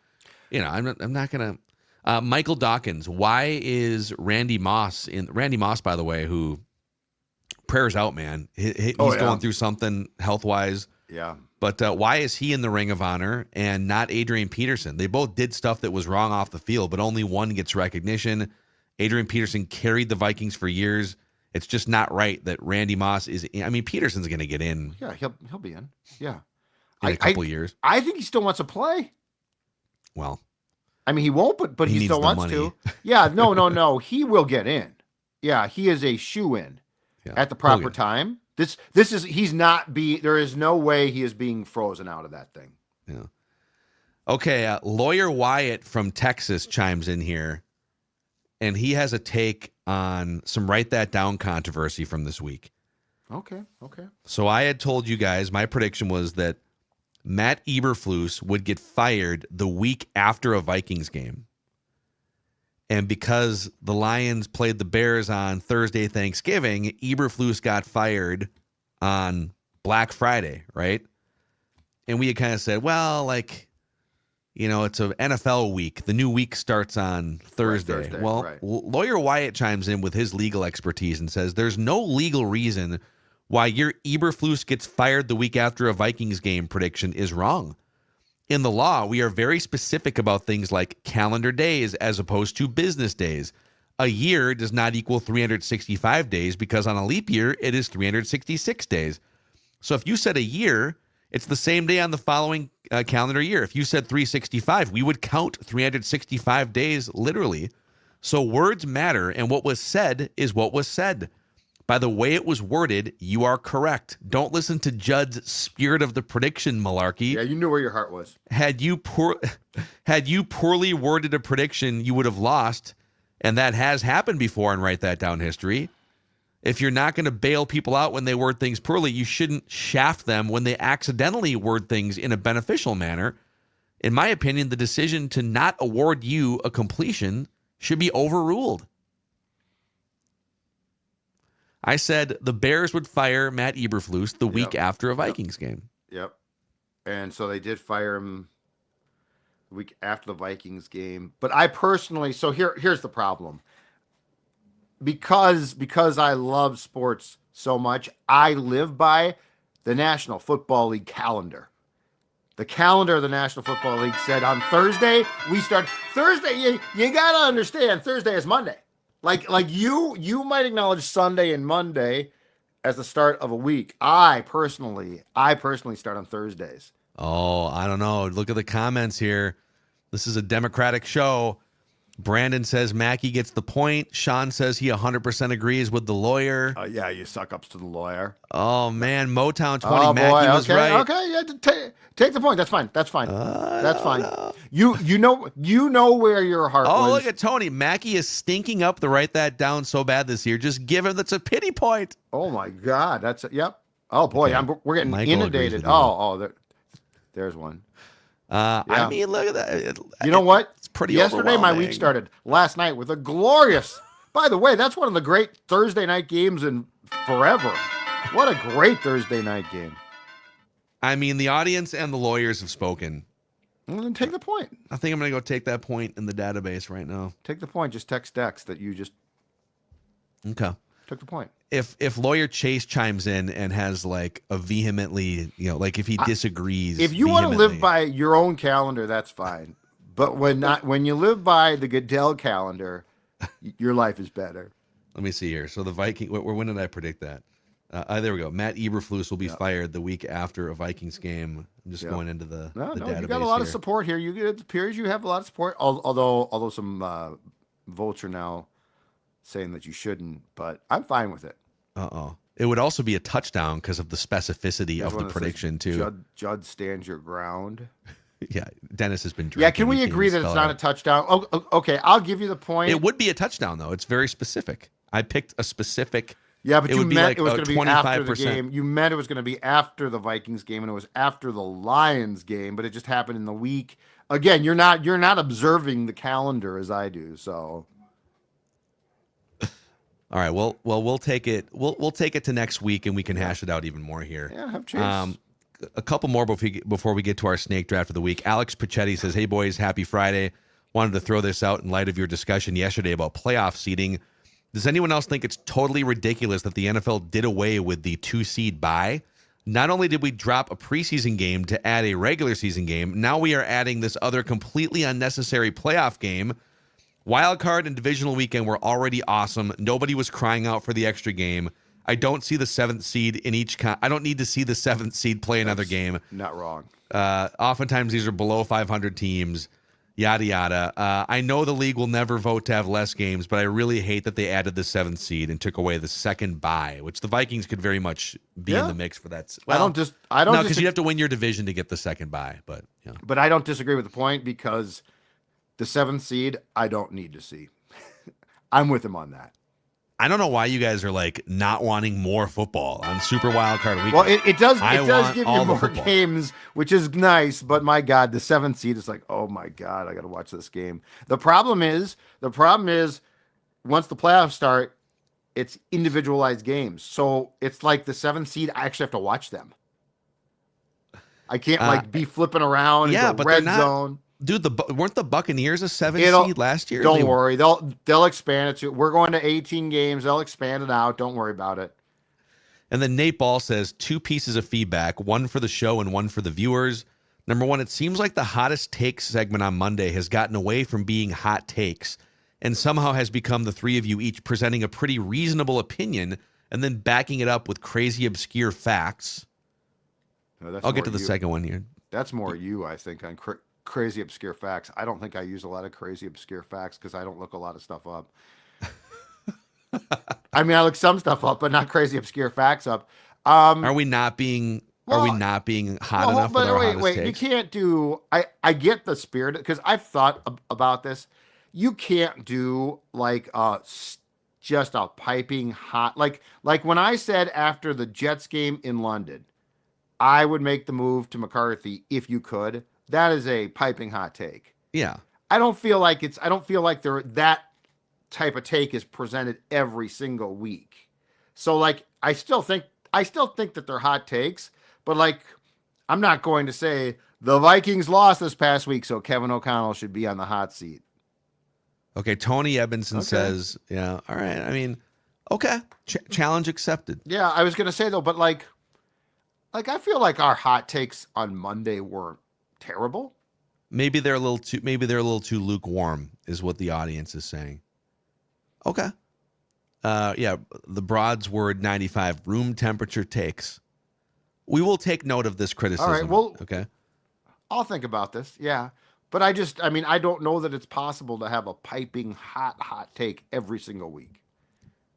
I'm not going to. Michael Dawkins, why is Randy Moss, by the way, who prayers out, man. He's going through something health-wise. Yeah. But why is he in the Ring of Honor and not Adrian Peterson? They both did stuff that was wrong off the field, but only one gets recognition. Adrian Peterson carried the Vikings for years. It's just not right that Randy Moss is in. I mean, Peterson's going to get in. Yeah, he'll be in. Yeah. In a couple years. I think he still wants to play. Well. I mean, he won't, but he still wants to. Yeah, no. He will get in. Yeah, he is a shoe-in at the proper time. There is no way he is being frozen out of that thing. Yeah. Okay, Lawyer Wyatt from Texas chimes in here, and he has a take on some Write That Down controversy from this week. Okay. So I had told you guys, my prediction was that Matt Eberflus would get fired the week after a Vikings game. And because the Lions played the Bears on Thursday, Thanksgiving, Eberflus got fired on Black Friday, right? And we had kind of said, well, it's an NFL week. The new week starts on Thursday. Thursday, Well, right. lawyer Wyatt chimes in with his legal expertise and says there's no legal reason why your Eberflus gets fired the week after a Vikings game prediction is wrong. In the law, we are very specific about things like calendar days as opposed to business days. A year does not equal 365 days because on a leap year, it is 366 days. So if you said a year, it's the same day on the following calendar year. If you said 365, we would count 365 days literally. So words matter, and what was said is what was said. By the way it was worded, you are correct. Don't listen to Judd's spirit of the prediction malarkey. Yeah, you knew where your heart was. Had you poorly worded a prediction, you would have lost, and that has happened before in Write That Down history. If you're not going to bail people out when they word things poorly, you shouldn't shaft them when they accidentally word things in a beneficial manner. In my opinion, the decision to not award you a completion should be overruled. I said the Bears would fire Matt Eberflus the week after a Vikings game. Yep. And so they did fire him the week after the Vikings game. But I personally, so here's the problem. Because I love sports so much, I live by the National Football League calendar. The calendar of the National Football League said on Thursday, we start Thursday. You got to understand Thursday is Monday. Like you might acknowledge Sunday and Monday as the start of a week. I personally start on Thursdays. Oh, I don't know. Look at the comments here. This is a Democratic show. Brandon says Mackey gets the point. Sean says he 100% agrees with the lawyer. Yeah, you suck ups to the lawyer. Oh, man. Motown 20, Oh, Mackey boy. was Okay, right. okay. Yeah, take the point. That's fine. That's fine. No. You know where your heart was. Oh, look at Tony. Mackey is stinking up the Write That Down so bad this year. Just give him that's a pity point. Oh, my God. That's it. Yep. Oh, boy. Okay. We're getting Michael agrees inundated. with There's one. I mean, look at that. You know what? It's pretty Yesterday, my week overwhelming. started last night with a glorious. By the way, that's one of the great Thursday night games in forever. What a great Thursday night game. I mean, the audience and the lawyers have spoken. Well, then take the point. I think I'm going to go take that point in the database right now. Take the point. Just text Dex that you just Okay. took the point. If lawyer Chase chimes in and has like a vehemently, like if he disagrees, If you want to live vehemently- by your own calendar, that's fine. But when you live by the Goodell calendar, your life is better. Let me see here. So the Viking, when did I predict that? There we go. Matt Eberflus will be fired the week after a Vikings game. I'm just going into the database you got a lot here. of support here. It appears you have a lot of support. Although some votes are now saying that you shouldn't, but I'm fine with it. It would also be a touchdown because of the specificity There's of one the that says, prediction too. Judd stands your ground. Yeah, Dennis has been drinking. Yeah, can we He can't agree even that it's spell not it a touchdown? Oh, okay, I'll give you the point. It would be a touchdown though. It's very specific. I picked a specific. Yeah, but it you would be meant like it was going to be after the 25%. game. You meant it was going to be after the Vikings game, and it was after the Lions game, but it just happened in the week. Again, you're not observing the calendar as I do, so. All right. Well, we'll take it. We'll take it to next week, and we can hash it out even more here. Yeah, have Chase. A couple more before we get to our snake draft of the week. Alex Pachetti says, "Hey boys, happy Friday. Wanted to throw this out in light of your discussion yesterday about playoff seeding. Does anyone else think it's totally ridiculous that the NFL did away with the 2-seed bye? Not only did we drop a preseason game to add a regular season game, now we are adding this other completely unnecessary playoff game. Wild card and divisional weekend were already awesome. Nobody was crying out for the extra game. I don't see the 7th seed in each. I don't need to see the 7th seed play another game. Not wrong. Oftentimes these are below 500 teams. Yada yada. I know the league will never vote to have less games, but I really hate that they added the 7th seed and took away the second bye, which the Vikings could very much be in the mix for that. I don't because you have to win your division to get the second bye. But But I don't disagree with the point because the 7th seed I don't need to see. I'm with him on that. I don't know why you guys are like not wanting more football on Super Wild Card Weekend. Well, it does want give all you the more football. games, which is nice. But my God, the 7th seed is like, oh my God, I got to watch this game. The problem is once the playoffs start, it's individualized games. So it's like the 7th seed, I actually have to watch them. I can't be flipping around and go but red they're not, zone. Dude, weren't the Buccaneers a 7 seed last year? Don't worry. They'll expand it to. We're going to 18 games. They'll expand it out. Don't worry about it. And then Nate Ball says 2 pieces of feedback, one for the show and one for the viewers. Number one, it seems like the hottest takes segment on Monday has gotten away from being hot takes and somehow has become the 3 of you each presenting a pretty reasonable opinion and then backing it up with crazy obscure facts. No, I'll get to the second one here. That's more you, I think, on crazy obscure facts. I don't think I use a lot of crazy obscure facts because I don't look a lot of stuff up. I mean, I look some stuff up, but not crazy obscure facts up. Are we not being hot enough with our hottest takes? You can't do. I get the spirit because I've thought about this. You can't do like just a piping hot like when I said after the Jets game in London, I would make the move to McCarthy if you could. That is a piping hot take. Yeah. I don't feel like that type of take is presented every single week. So like I still think that they're hot takes, but like I'm not going to say the Vikings lost this past week, so Kevin O'Connell should be on the hot seat. Okay, Tony Ebenson says, yeah, all right. I mean, okay, challenge accepted. Yeah, I was going to say though, but like I feel like our hot takes on Monday weren't terrible. Maybe they're a little too lukewarm is what the audience is saying. Okay. Yeah, the Broadsword 95 room temperature takes. We will take note of this criticism. All right, well, okay. I'll think about this. Yeah. But I don't know that it's possible to have a piping hot take every single week.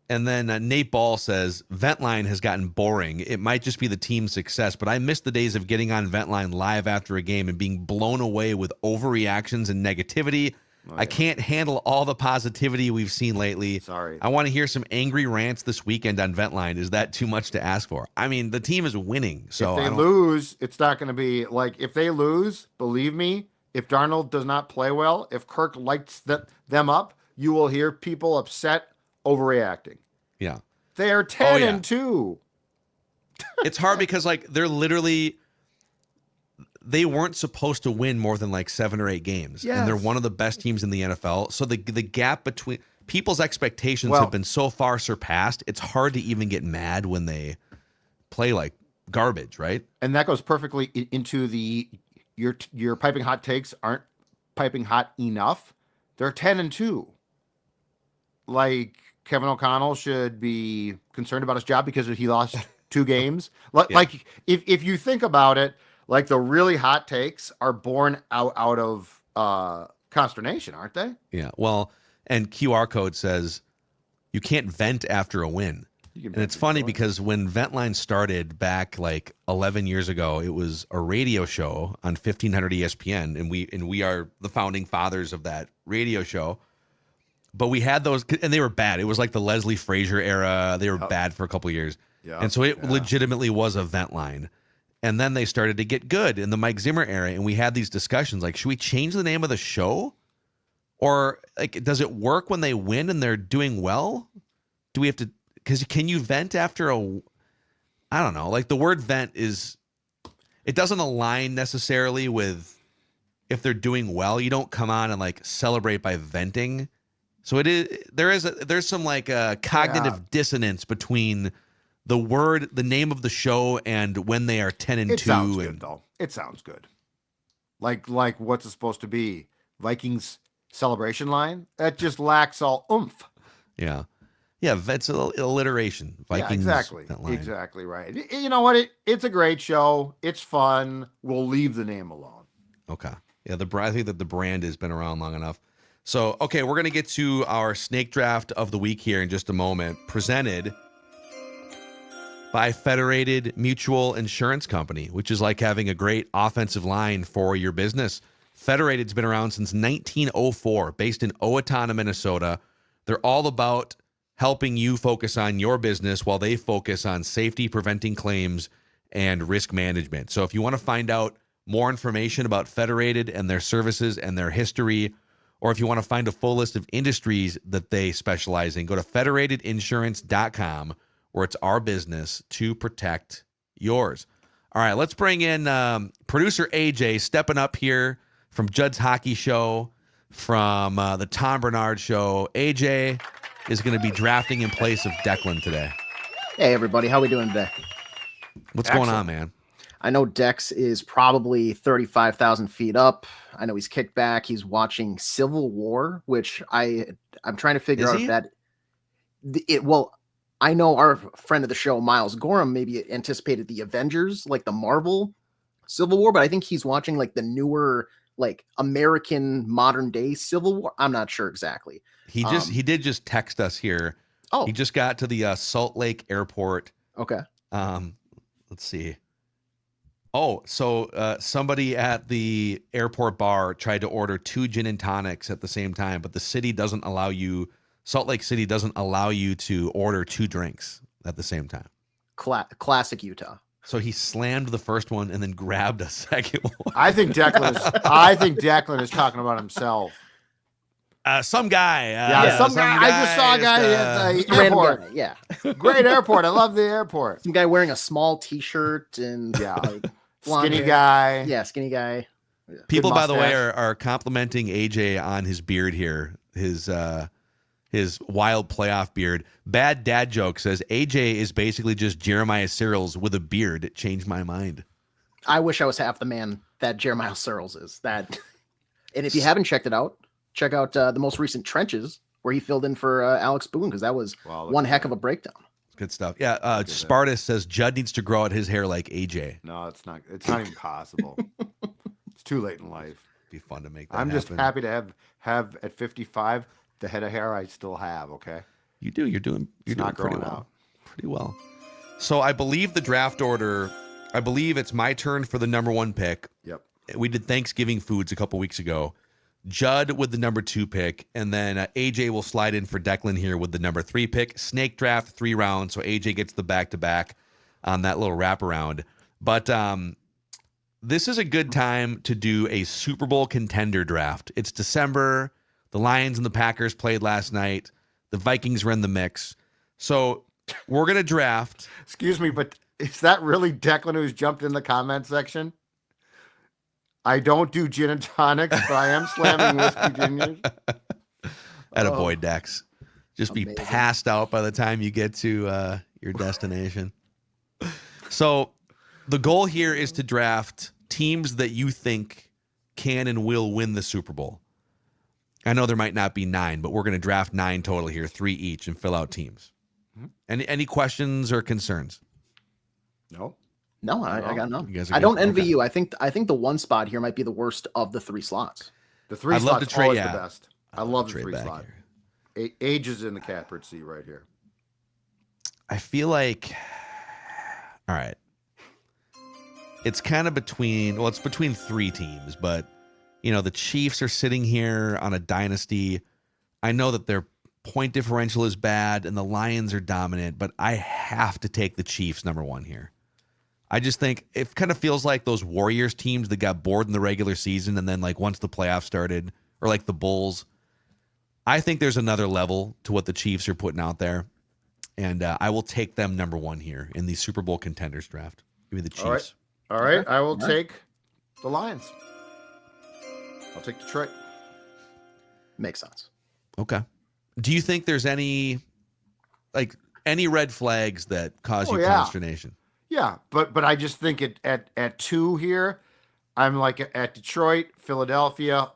And then Nate Ball says, Ventline has gotten boring. It might just be the team's success, but I miss the days of getting on Ventline live after a game and being blown away with overreactions and negativity. Oh, yeah. I can't handle all the positivity we've seen lately. Sorry. I want to hear some angry rants this weekend on Ventline. Is that too much to ask for? I mean, the team is winning. So if they lose, it's not going to be like, if they lose, believe me, if Darnold does not play well, if Kirk lights them up, you will hear people upset overreacting. Yeah. They are 10-2. It's hard because like they weren't supposed to win more than like 7 or 8 games. Yes. And they're one of the best teams in the NFL. So the gap between people's expectations have been so far surpassed. It's hard to even get mad when they play like garbage, right? And that goes perfectly into your piping hot takes aren't piping hot enough. They're 10-2. Like Kevin O'Connell should be concerned about his job because he lost 2 games. Like if you think about it, like the really hot takes are born out of consternation, aren't they? Yeah. Well, and QR code says you can't vent after a win. And it's funny because when Ventline started back like 11 years ago, it was a radio show on 1500 ESPN, and we are the founding fathers of that radio show. But we had those, and they were bad. It was like the Leslie Frazier era. They were bad for a couple of years. Yeah. And so it legitimately was a Ventline. And then they started to get good in the Mike Zimmer era, and we had these discussions like, should we change the name of the show? Or like, does it work when they win and they're doing well? Do we have to, because can you vent after I don't know, like the word vent it doesn't align necessarily with if they're doing well. You don't come on and like celebrate by venting. So there's some like cognitive dissonance between the name of the show and when they are 10-2. It sounds good though. It sounds good. Like what's it supposed to be? Vikings celebration line? That just lacks all oomph. Yeah. Yeah, that's alliteration. Vikings. Yeah, exactly right. You know what? It's a great show. It's fun. We'll leave the name alone. Okay. Yeah, I think that the brand has been around long enough. So, okay, we're going to get to our snake draft of the week here in just a moment, presented by Federated Mutual Insurance Company, which is like having a great offensive line for your business. Federated's been around since 1904, based in Owatonna, Minnesota. They're all about helping you focus on your business while they focus on safety, preventing claims, and risk management. So if you want to find out more information about Federated and their services and their history, or if you want to find a full list of industries that they specialize in, go to federatedinsurance.com, where it's our business to protect yours. All right, let's bring in producer AJ stepping up here from Judd's Hockey Show, from the Tom Bernard Show. AJ is going to be drafting in place of Declan today. Hey, everybody. How we doing today? What's going on, man? I know Dex is probably 35,000 feet up. I know he's kicked back. He's watching Civil War, which I'm trying to figure out if that I know our friend of the show, Miles Gorham, maybe anticipated the Avengers, like the Marvel Civil War, but I think he's watching like the newer, like American modern day Civil War. I'm not sure exactly. He did just text us here. Oh, he just got to the Salt Lake Airport. Okay. Let's see. Oh, so somebody at the airport bar tried to order 2 gin and tonics at the same time, but the city doesn't allow you. Salt Lake City doesn't allow you to order 2 drinks at the same time. Classic Utah. So he slammed the first one and then grabbed a second one. I think Declan is talking about himself. Some guy. Some guy. I just saw a guy at the airport. Guy, yeah. Great airport. I love the airport. Some guy wearing a small T-shirt and like skinny guy. Yeah, skinny guy. People, by the way, are complimenting AJ on his beard here. His wild playoff beard. Bad Dad Joke says AJ is basically just Jeremiah Searles with a beard. It changed my mind. I wish I was half the man that Jeremiah Searles is. And if you haven't checked it out, check out the most recent Trenches where he filled in for Alex Boone, because that was one heck of a breakdown. Good stuff. Yeah. Spartus says Judd needs to grow out his hair like AJ. No, it's not. It's not even possible. It's too late in life. It'd be fun to make that I'm happen. just happy to have at 55 the head of hair I still have. Okay. You do. You're doing not pretty growing well. out. Pretty well. So I believe the draft order. I believe it's my turn for the number 1 pick. Yep. We did Thanksgiving foods a couple weeks ago. Judd with the number 2 pick, and then AJ will slide in for Declan here with the number 3 pick. Snake draft 3 rounds, so AJ gets the back-to-back on that little wraparound. But this is a good time to do a Super Bowl contender draft. It's December. The Lions and the Packers played last night. The Vikings were in the mix. So we're going to draft. Excuse me, but is that really Declan who's jumped in the comment section? I don't do gin and tonics, but I am slamming whiskey juniors. Attaboy, Dex. Just amazing. Be passed out by the time you get to your destination. So the goal here is to draft teams that you think can and will win the Super Bowl. I know there might not be 9, but we're going to draft 9 total here, 3 each, and fill out teams. Mm-hmm. Any questions or concerns? No. No, I got none. I don't envy you. I think the 1 spot here might be the worst of the 3 slots. The 3 slots are always the best. I love the 3 slot. Age is in the catbird seat right here. I feel like, all right, it's kind of between, it's between 3 teams, but the Chiefs are sitting here on a dynasty. I know that their point differential is bad and the Lions are dominant, but I have to take the Chiefs number 1 here. I just think it kind of feels like those Warriors teams that got bored in the regular season, and then like once the playoffs started, or like the Bulls. I think there's another level to what the Chiefs are putting out there, and I will take them number 1 here in the Super Bowl contenders draft. Give me the Chiefs. All right. Okay. I will take the Lions. I'll take Detroit. Makes sense. Okay. Do you think there's any red flags that cause you consternation? Yeah, but I just think at 2 here, I'm like at Detroit, Philadelphia,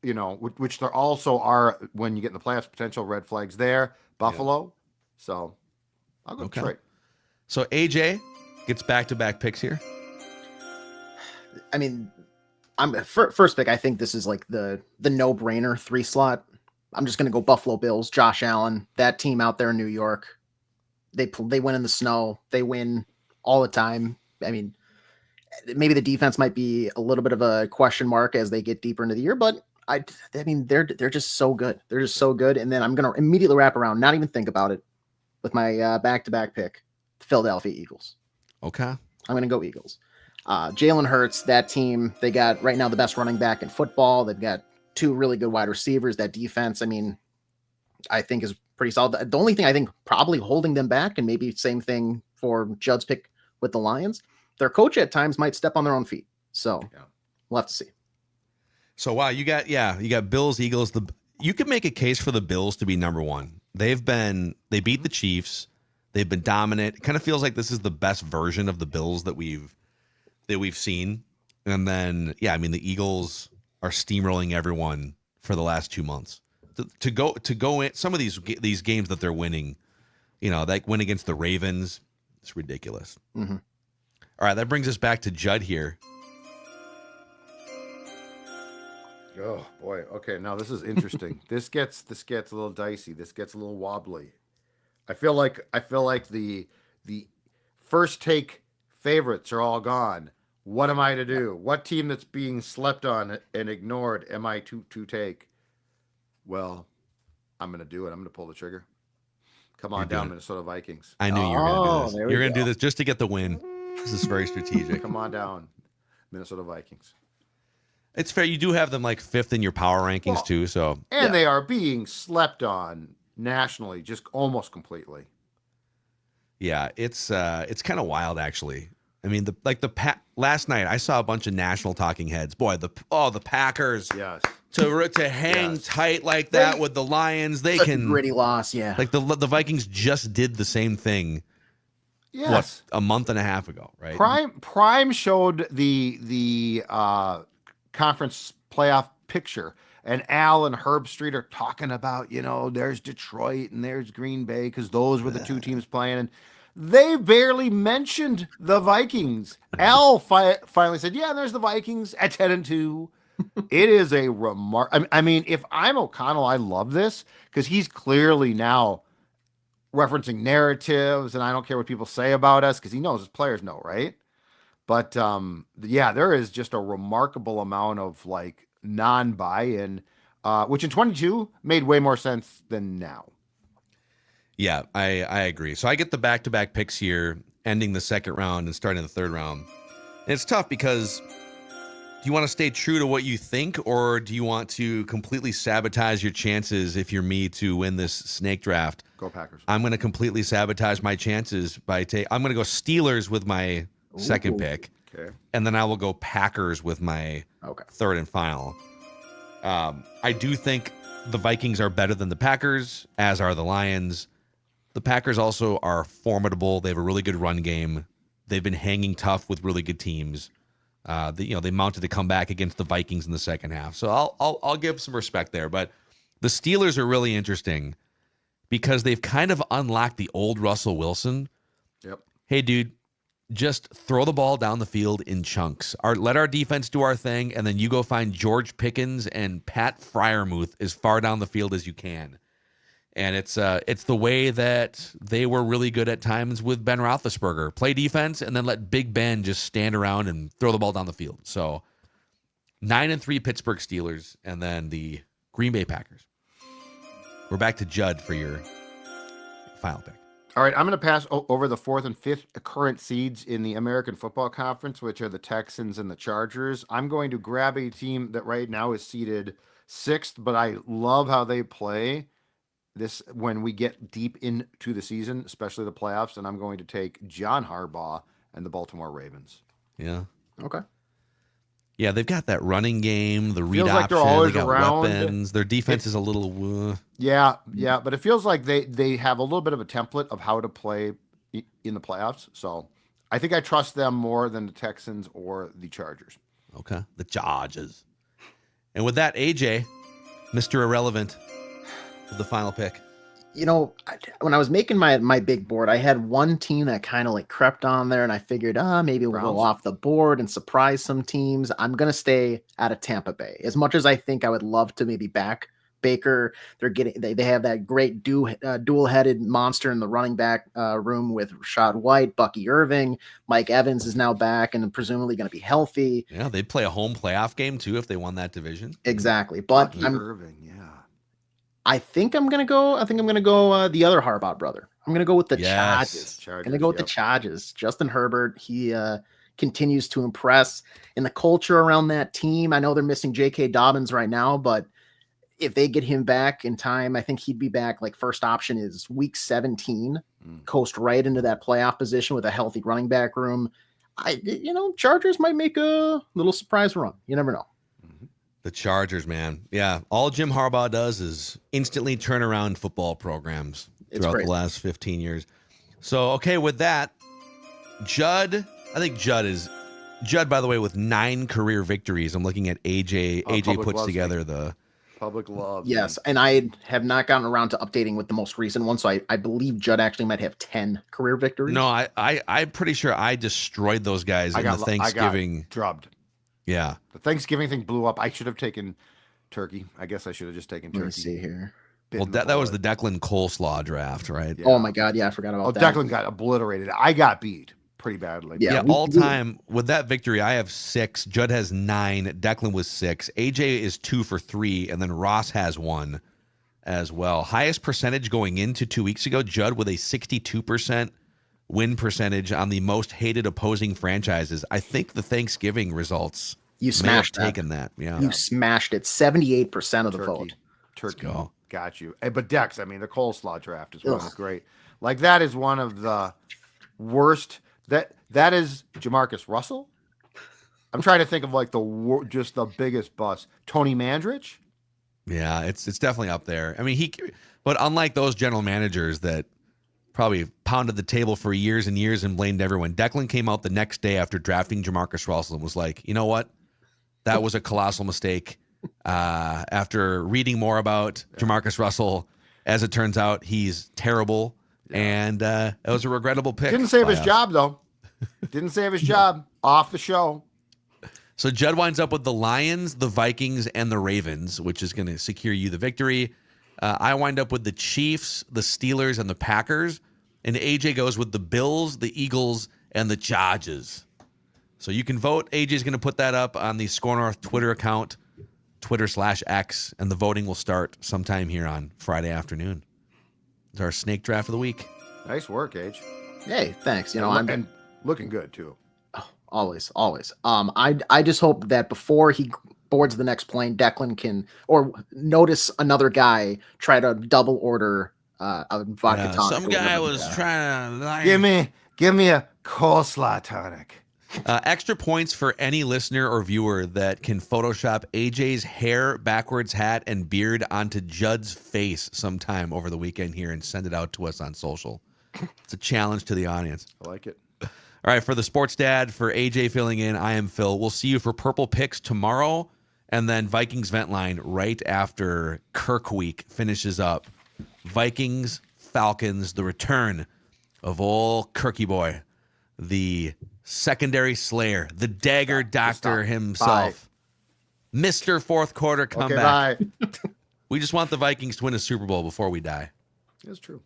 which there also are when you get in the playoffs, potential red flags there. Buffalo. Yeah. So I'll go Detroit. So AJ gets back-to-back picks here. I mean, I'm first pick. I think this is like the no-brainer 3 slot. I'm just going to go Buffalo Bills, Josh Allen, that team out there in New York. They win in the snow. They win all the time. I mean, maybe the defense might be a little bit of a question mark as they get deeper into the year, but I mean, they're just so good. They're just so good. And then I'm going to immediately wrap around, not even think about it, with my back-to-back pick, the Philadelphia Eagles. Okay. I'm going to go Eagles. Jalen Hurts, that team, they got right now the best running back in football. They've got 2 really good wide receivers. That defense, I mean, I think is pretty solid. The only thing I think probably holding them back, and maybe same thing for Judd's pick with the Lions, their coach at times might step on their own feet. So we'll have to see. So wow, you got Bills, Eagles. You could make a case for the Bills to be number one. They beat the Chiefs. They've been dominant. It kind of feels like this is the best version of the Bills that we've seen. And then the Eagles are steamrolling everyone for the last 2 months. To go in some of these games that they're winning, like win against the Ravens, it's ridiculous. Mm-hmm. All right, that brings us back to Judd here. Oh boy. Okay, now this is interesting. this gets a little dicey. This gets a little wobbly. I feel like the first take favorites are all gone. What am I to do? What team that's being slept on and ignored am I to take? Well, I'm going to do it. I'm going to pull the trigger. Come on down, Minnesota Vikings. I knew you were going to do this. You're going to do this just to get the win. This is very strategic. Come on down, Minnesota Vikings. It's fair. You do have them like fifth in your power rankings too. So they are being slept on nationally, just almost completely. Yeah, it's kind of wild actually. I mean, last night I saw a bunch of national talking heads. Boy, the Packers. Yes. To hang tight like that with the Lions, they can gritty loss. Yeah. Like the Vikings just did the same thing. Yes. A month and a half ago, right? Prime showed the conference playoff picture, and Al and Herb Street are talking about, there's Detroit and there's Green Bay because those were the two teams playing, and they barely mentioned the Vikings. Al finally said, "Yeah, there's the Vikings at 10-2." It is a remark. I mean, if I'm O'Connell, I love this because he's clearly now referencing narratives, and I don't care what people say about us because he knows his players know, right? But there is just a remarkable amount of like non-buy-in, which in 22 made way more sense than now. Yeah, I agree. So I get the back-to-back picks here, ending the second round and starting the third round. And it's tough because do you want to stay true to what you think, or do you want to completely sabotage your chances if you're me to win this snake draft? Go Packers. I'm going to completely sabotage my chances I'm going to go Steelers with my second pick. Okay. And then I will go Packers with my third and final. I do think the Vikings are better than the Packers, as are the Lions. The Packers also are formidable. They have a really good run game. They've been hanging tough with really good teams. They mounted a comeback against the Vikings in the second half. So I'll give some respect there. But the Steelers are really interesting because they've kind of unlocked the old Russell Wilson. Yep. Hey, dude, just throw the ball down the field in chunks. Let our defense do our thing, and then you go find George Pickens and Pat Freiermuth as far down the field as you can. And it's the way that they were really good at times with Ben Roethlisberger. Play defense and then let Big Ben just stand around and throw the ball down the field. So 9-3 Pittsburgh Steelers, and then the Green Bay Packers. We're back to Judd for your final pick. All right, I'm going to pass over the fourth and fifth current seeds in the American Football Conference, which are the Texans and the Chargers. I'm going to grab a team that right now is seeded sixth, but I love how they play this when we get deep into the season, especially the playoffs, and I'm going to take John Harbaugh and the Baltimore Ravens. Yeah. Okay. Yeah, they've got that running game, the read Feels like option, they're always they got around. weapons. Their defense is a little... Yeah, but it feels like they have a little bit of a template of how to play in the playoffs. So I think I trust them more than the Texans or the Chargers. Okay, the Chargers. And with that, AJ, Mr. Irrelevant, with the final pick. When I was making my big board, I had one team that kind of like crept on there, and I figured, maybe we'll go off the board and surprise some teams. I'm going to stay out of Tampa Bay. As much as I think I would love to maybe back Baker, they have that great dual-headed monster in the running back room with Rashad White, Bucky Irving. Mike Evans is now back and presumably going to be healthy. Yeah, they'd play a home playoff game too if they won that division. Exactly, but Bucky Irving, yeah. I think I'm gonna go the other Harbaugh brother. I'm gonna go with the Chargers. I'm gonna go with the Chargers. Justin Herbert. He continues to impress in the culture around that team. I know they're missing J.K. Dobbins right now, but if they get him back in time, I think he'd be back. Like first option is week 17, coast right into that playoff position with a healthy running back room. Chargers might make a little surprise run. You never know. The Chargers, man. Yeah. All Jim Harbaugh does is instantly turn around football programs throughout the last 15 years. So, okay, with that, Judd, by the way, with 9 career victories. I'm looking at AJ. AJ puts together the public love. Yes, and I have not gotten around to updating with the most recent one, so I believe Judd actually might have 10 career victories. No, I'm pretty sure I destroyed those guys in the Thanksgiving. I got drubbed. Yeah. The Thanksgiving thing blew up. I should have taken turkey. I guess I should have just taken turkey. Let me see here. Well, that was the Declan Coleslaw draft, right? Yeah. Oh my God, yeah, I forgot about that. Declan got obliterated. I got beat pretty badly. Yeah, all time with that victory, I have 6. Judd has 9. Declan was 6. AJ is 2 for 3, and then Ross has 1 as well. Highest percentage going into 2 weeks ago, Judd with a 62% win percentage on the most hated opposing franchises. I think the Thanksgiving results you smashed taken that. Yeah, you smashed it. 78% of the vote. Turkey, got you. But Dex, I mean, the coleslaw draft is one of great. Like that is one of the worst. That is Jamarcus Russell. I'm trying to think of like just the biggest bust. Tony Mandrich. Yeah, it's definitely up there. I mean, but unlike those general managers that probably pounded the table for years and years and blamed everyone, Declan came out the next day after drafting Jamarcus Russell and was like, you know what? That was a colossal mistake. After reading more about Jamarcus Russell, as it turns out, he's terrible. Yeah. And it was a regrettable pick. Didn't save his job, though. Didn't save his job. Off the show. So Judd winds up with the Lions, the Vikings, and the Ravens, which is going to secure you the victory. I wind up with the Chiefs, the Steelers, and the Packers. And AJ goes with the Bills, the Eagles, and the Chargers. So you can vote. AJ's going to put that up on the Score North Twitter account, Twitter/X, and the voting will start sometime here on Friday afternoon. It's our snake draft of the week. Nice work, Age. Hey, thanks. You know, and looking good too. Oh, always. I just hope that before he boards the next plane, Declan can or notice another guy try to double order a vodka tonic. Some guy was trying to give me a coleslaw tonic. Extra points for any listener or viewer that can Photoshop AJ's hair, backwards hat, and beard onto Judd's face sometime over the weekend here and send it out to us on social. It's a challenge to the audience. I like it. All right, for the Sports Dad, for AJ filling in, I am Phil. We'll see you for Purple Picks tomorrow, and then Vikings Vent Line right after Kirk Week finishes up. Vikings, Falcons, the return of old Kirky boy, the secondary slayer, the dagger doctor himself. Bye. Mr. Fourth Quarter comeback. Okay, bye. We just want the Vikings to win a Super Bowl before we die. That's true.